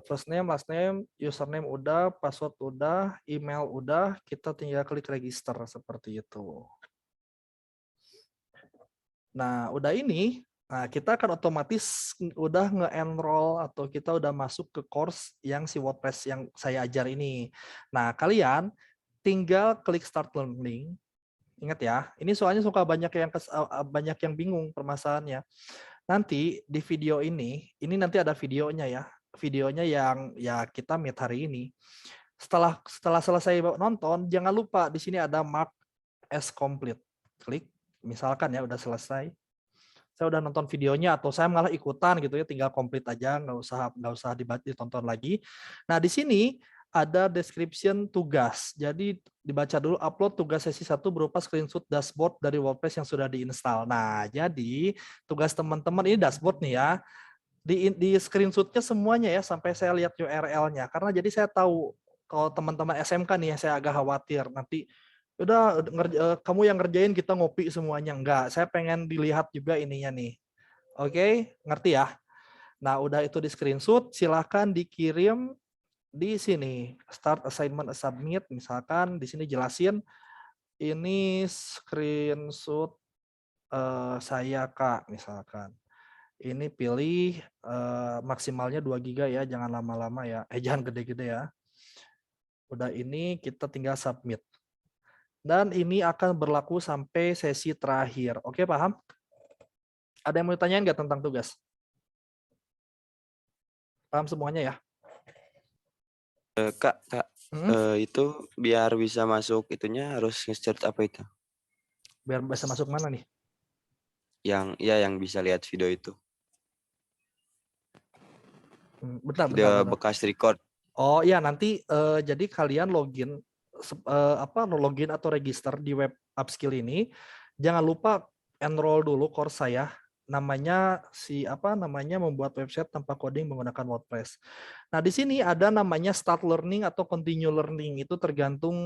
First name, last name, username udah, password udah, email udah, kita tinggal klik register seperti itu. Nah, udah ini, nah kita akan otomatis udah nge-enroll atau kita udah masuk ke course yang si WordPress yang saya ajar ini. Nah, kalian tinggal klik start learning. Ingat ya, ini soalnya suka banyak yang bingung permasalahannya. Nanti di video ini nanti ada videonya ya. Videonya yang ya kita meet hari ini. Setelah selesai nonton, jangan lupa di sini ada mark as complete. Klik, misalkan ya udah selesai. Saya udah nonton videonya atau saya malah ikutan gitu ya, tinggal complete aja, nggak usah ditonton lagi. Nah, di sini ada description tugas. Jadi dibaca dulu, upload tugas sesi 1 berupa screenshot dashboard dari WordPress yang sudah diinstal. Nah, jadi tugas teman-teman ini dashboard nih ya. Di screenshotnya semuanya ya, sampai saya lihat URL-nya. Karena jadi saya tahu kalau teman-teman SMK nih, saya agak khawatir nanti udah kamu yang ngerjain kita ngopi semuanya. Enggak, saya pengen dilihat juga ininya nih. Oke, ngerti ya? Nah, udah itu di screenshot, silahkan dikirim di sini. Start assignment submit, misalkan di sini jelasin ini screenshot saya Kak, misalkan. Ini pilih maksimalnya 2 GB ya, jangan lama-lama ya. Jangan gede-gede ya. Udah ini kita tinggal submit. Dan ini akan berlaku sampai sesi terakhir. Oke, paham? Ada yang mau ditanyain nggak tentang tugas? Paham semuanya ya? Kak, itu biar bisa masuk itunya harus nge-search apa itu? Biar bisa masuk mana nih? Yang bisa lihat video itu. Bentar. Bekas record. Oh iya, nanti jadi kalian login atau register di web upskill ini. Jangan lupa enroll dulu course saya. namanya membuat website tanpa coding menggunakan WordPress. Nah, di sini ada namanya start learning atau continue learning. Itu tergantung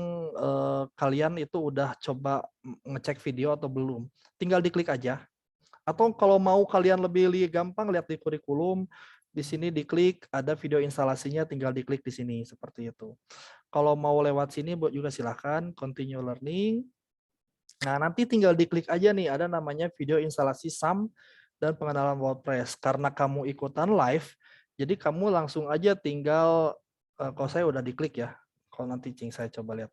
kalian itu udah coba ngecek video atau belum. Tinggal diklik aja. Atau kalau mau kalian lebih gampang, lihat di kurikulum, di sini diklik, ada video instalasinya, tinggal diklik di sini, seperti itu. Kalau mau lewat sini buat juga silahkan, continue learning. Nah, nanti tinggal diklik aja nih, ada namanya video instalasi SAM dan pengenalan WordPress. Karena kamu ikutan live, jadi kamu langsung aja tinggal, kalau saya udah diklik ya, kalau nanti Cing saya coba lihat.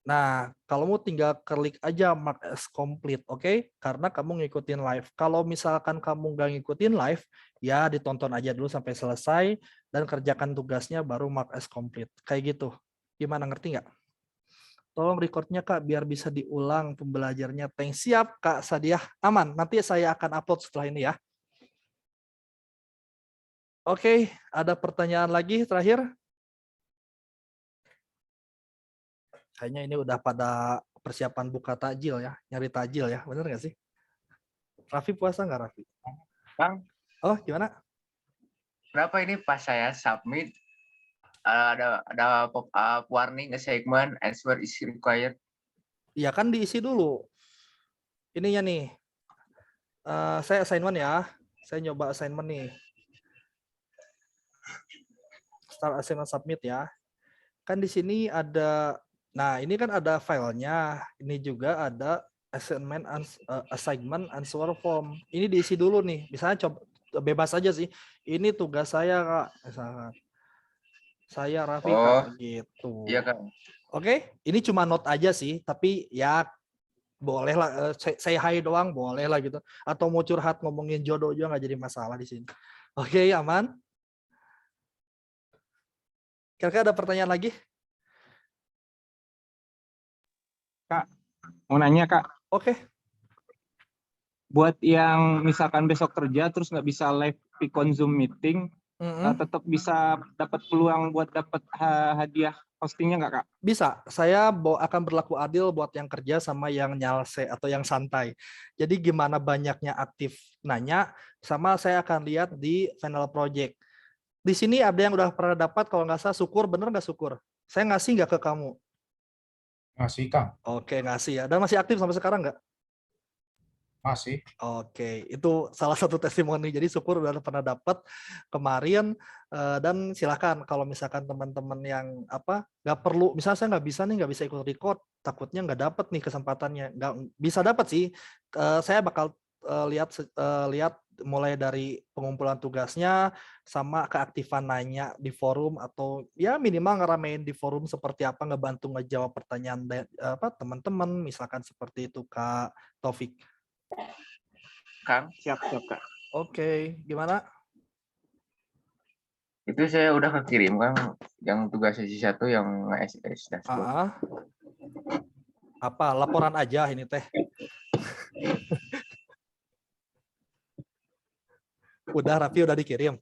Nah, kalau mau tinggal klik aja mark as complete, oke? Karena kamu ngikutin live. Kalau misalkan kamu nggak ngikutin live, ya ditonton aja dulu sampai selesai dan kerjakan tugasnya baru mark as complete. Kayak gitu. Gimana, ngerti nggak? Tolong recordnya Kak, biar bisa diulang pembelajarnya. Thanks. Siap Kak Sadiah, aman. Nanti saya akan upload setelah ini ya. Oke, ada pertanyaan lagi terakhir? Kayaknya ini udah pada persiapan buka takjil ya, nyari takjil ya, bener nggak sih? Raffi puasa nggak Raffi? Bang, Oh gimana? kenapa ini pas saya submit ada pop up warning assignment answer is required. Iya kan diisi dulu. Ininya nih, saya assignment ya, saya nyoba assignment nih. Start assignment submit ya. Kan di sini ada, nah ini kan ada filenya, ini juga ada assignment answer form. Ini diisi dulu nih, misalnya coba bebas aja sih. Ini tugas saya Kak, misalkan. Saya Raffi Kak, gitu. Iya Kak. Oke, ini cuma note aja sih, tapi ya boleh lah, say hi doang boleh lah gitu. Atau mau curhat ngomongin jodoh juga nggak jadi masalah di sini. Oke, aman? Kira-kira ada pertanyaan lagi? Kak, mau nanya Kak, Oke. buat yang misalkan besok kerja terus nggak bisa live Vicon Zoom meeting, tetap bisa dapat peluang buat dapat hadiah hostingnya nggak Kak? Bisa, saya akan berlaku adil buat yang kerja sama yang nyalse atau yang santai. Jadi gimana banyaknya aktif nanya, sama saya akan lihat di final project. Di sini ada yang udah pernah dapat, kalau nggak salah syukur, bener nggak syukur? Saya ngasih nggak ke kamu? Ngasih Kang. Oke, ngasih ya. Dan masih aktif sampai sekarang nggak? Masih. Oke, itu salah satu testimoni. Jadi syukur udah pernah dapat kemarin, dan silakan kalau misalkan teman-teman yang nggak perlu, misalnya saya nggak bisa ikut record, takutnya nggak dapat nih kesempatannya, nggak bisa dapat sih. Saya bakal lihat mulai dari pengumpulan tugasnya sama keaktifan nanya di forum, atau ya minimal ngeramein di forum seperti apa, ngebantu ngejawab pertanyaan teman-teman, misalkan seperti itu Kak Taufik. Kang, Siap Kak. Oke, gimana? itu saya udah kekirim Kang yang tugas sesi 1 yang SS dashboard. Apa laporan aja ini teh? Udah Raffi udah dikirim.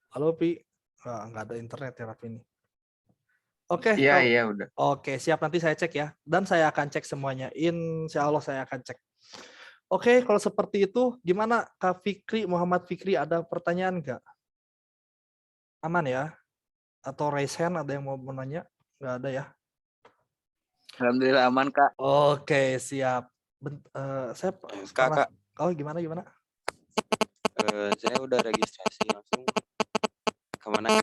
Halo Pi, nggak ada internet ya Raffi ini. Oke. Iya udah. Oke, siap, nanti saya cek ya. Dan saya akan cek semuanya. Insya Allah saya akan cek. Oke, kalau seperti itu, gimana Kak Fikri, Muhammad Fikri, ada pertanyaan nggak? Aman ya? Atau raise hand, ada yang mau menanya? Nggak ada ya? Alhamdulillah aman Kak. Oke, siap. Saya Kak. Oh, gimana? Saya udah registrasi langsung kemana?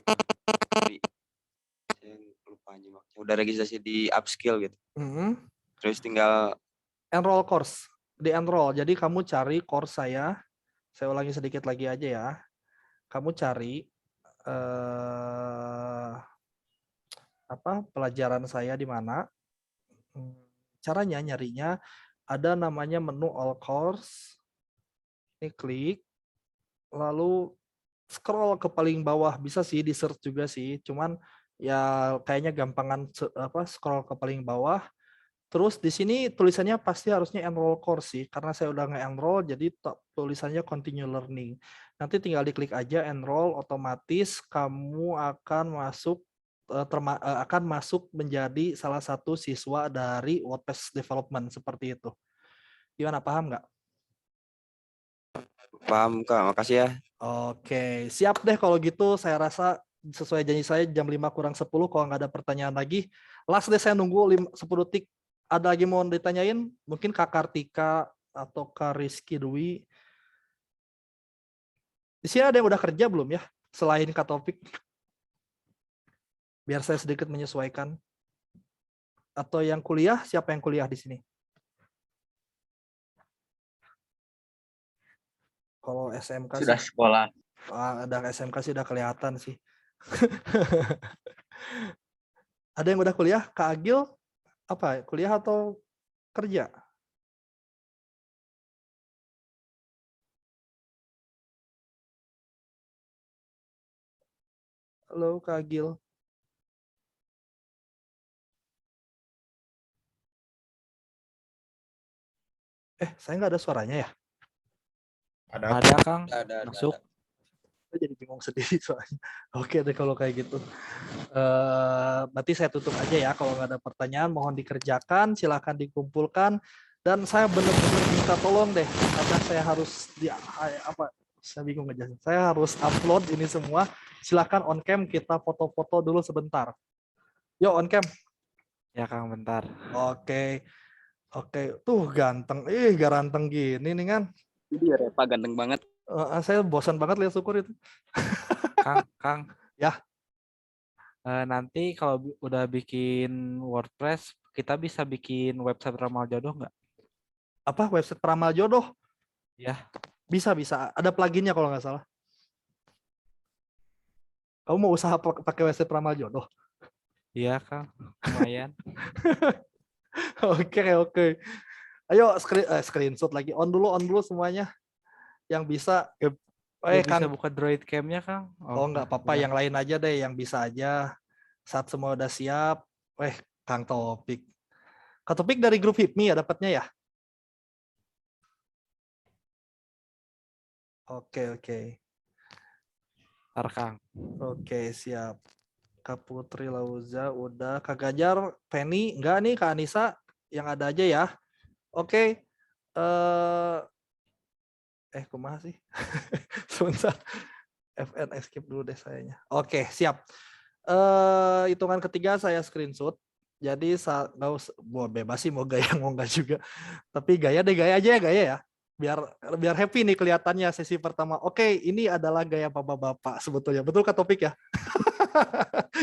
Udah registrasi di upskill gitu. Terus tinggal enroll course, di enroll. Jadi kamu cari course saya ulangi sedikit lagi aja ya. Kamu cari pelajaran saya di mana. Caranya nyarinya ada namanya menu all course. Ini klik, lalu scroll ke paling bawah, bisa sih di search juga sih, cuman ya kayaknya gampangan scroll ke paling bawah. Terus di sini tulisannya pasti harusnya enroll course sih, karena saya udah nge-enroll jadi tulisannya continue learning. Nanti tinggal diklik aja enroll, otomatis kamu akan masuk menjadi salah satu siswa dari WordPress development seperti itu. Gimana, paham nggak? Paham Kak, makasih ya. Oke, siap deh kalau gitu. Saya rasa sesuai janji saya jam 5:50 kalau nggak ada pertanyaan lagi. Last deh saya nunggu 10 detik. Ada lagi mau ditanyain? Mungkin Kak Kartika atau Kak Rizky Dwi. Di sini ada yang udah kerja belum ya? Selain Kak Topik. Biar saya sedikit menyesuaikan. Atau yang kuliah, siapa yang kuliah di sini? Kalau SMK Sudah sih, sekolah. ada SMK sih udah kelihatan sih. Ada yang udah kuliah? Kak Agil, apa? Kuliah atau kerja? Halo Kak Agil. Saya nggak ada suaranya ya? Ada Kang, Ada. masuk. Saya jadi bingung sendiri soalnya. Oke deh kalau kayak gitu. Berarti saya tutup aja ya. Kalau nggak ada pertanyaan, mohon dikerjakan, silahkan dikumpulkan. Dan saya benar-benar minta tolong deh, karena saya harus saya bingung aja. Saya harus upload ini semua. Silahkan on cam kita foto-foto dulu sebentar. Yuk on cam. Ya Kang, bentar. Oke. Tuh ganteng. Garanteng gini nih kan. Iya, Reva ganteng banget. Saya bosan banget lihat syukur itu. Kang. Ya. Nanti kalau udah bikin WordPress, kita bisa bikin website ramal jodoh nggak? Apa website peramal jodoh? Ya. Bisa. Ada pluginnya kalau nggak salah. Kamu mau usaha pakai website peramal jodoh? Iya Kang, lumayan. Oke. Ayo screenshot lagi. On dulu semuanya. Yang bisa. Bisa Kang. buka Droid Cam-nya Kang? Nggak apa-apa. Yang lain aja deh. Yang bisa aja. Saat semua udah siap. Kang Topik. Kang Topik dari grup HIPMI ya dapatnya ya? Oke. Ntar Kang. Oke, siap. Kak Putri Lauza udah. Kak Gajar, Penny, enggak nih Kak Anissa, yang ada aja ya. Oke. Kumaha sih? Sebentar. FN skip dulu deh sayanya. Oke, siap. Hitungan ketiga saya screenshot. Jadi nggak usah, bebas sih mau gaya mau enggak juga. Tapi gaya aja ya gaya ya. Biar happy nih kelihatannya sesi pertama. Oke, ini adalah gaya bapak-bapak sebetulnya. Betul Kak Topik ya?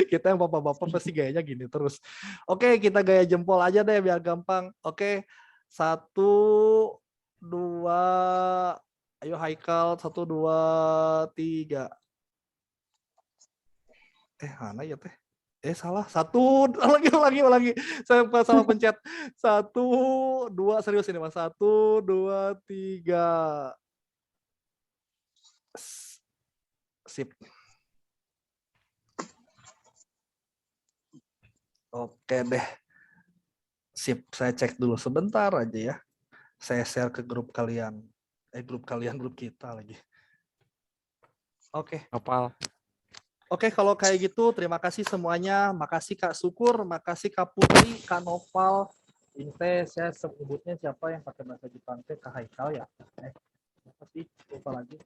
Kita yang bapak-bapak pasti gayanya gini terus. Oke, kita gaya jempol aja deh biar gampang. Oke, 1, 2, ayo Haikal, 1, 2, 3. Mana ya teh? Salah. 1, ulangi. Saya salah pencet. 1, 2, serius ini Mas. 1, 2, 3. Sip. Oke deh. Sip, saya cek dulu sebentar aja ya. Saya share ke grup kalian. Grup kita lagi. Oke. Kapal. Oke, kalau kayak gitu terima kasih semuanya. Makasih Kak Syukur, makasih Kak Putri, Kak Nopal. Ini saya sebutnya siapa yang pakai bahasa Jepang teh Kak Haikal ya? Apa sih? Lupa lagi.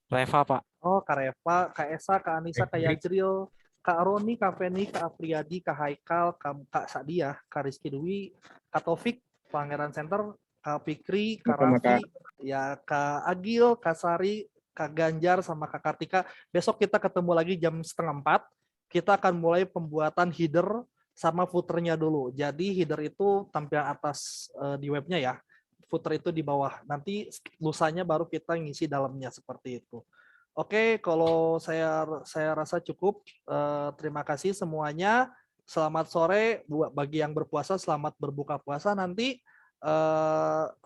Reva, Pak. Kak Reva, Kak Esa, Kak Anissa, Kak Yajril, Kak Roni, Kak Feni, Kak Apriyadi, Kak Haikal, Kak Sadia, Kak Rizky Dwi, Kak Taufik, Pangeran Center, Kak Fikri, Kak Raffi, ya Kak Agil, Kak Sari, Kak Ganjar, sama Kak Kartika. Besok kita ketemu lagi jam 3:30. Kita akan mulai pembuatan header sama footernya dulu. Jadi header itu tampilan atas di webnya ya. Footer itu di bawah. Nanti lusanya baru kita ngisi dalamnya seperti itu. Oke, kalau saya rasa cukup. Terima kasih semuanya. Selamat sore bagi yang berpuasa, selamat berbuka puasa nanti.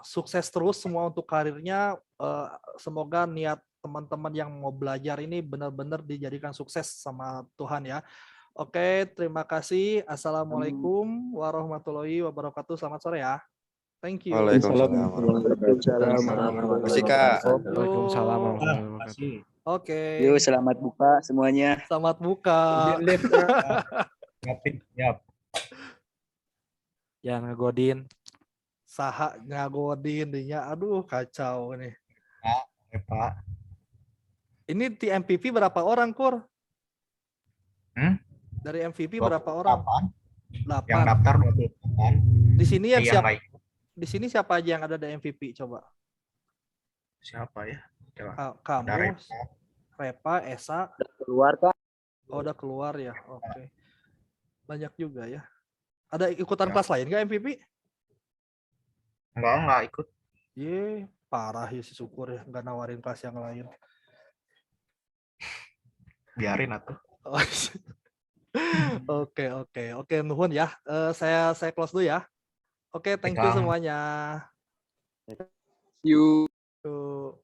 Sukses terus semua untuk karirnya. Semoga niat teman-teman yang mau belajar ini benar-benar dijadikan sukses sama Tuhan ya. Oke, terima kasih. Assalamualaikum warahmatullahi wabarakatuh. Selamat sore ya. Thank you. Waalaikumsalam. Waalaikumsalam. Oke. Yuk, selamat buka semuanya. Selamat buka. Siap. Jangan ngegodin. saha ngagodin dinya. Aduh, kacau nih. Pak. Ini di MVP berapa orang, Kur? Dari MVP berapa orang? 8. Yang daftar 28. Di sini yang Yang siapa? lain. Di sini siapa aja yang ada di MVP coba? Siapa ya? Coba. Kamu, Ada Repa, Esa. Keluar Kak. Oh, udah keluar ya. Oke. Banyak juga ya. Ada ikutan Ya. kelas lain nggak MVP? Enggak ikut. Ye, parah ya si Syukur ya, nggak nawarin kelas yang lain. Biarin atuh. Oke, nuhun ya. Saya close dulu ya. Oke, thank you Kang. semuanya. You. Yuk.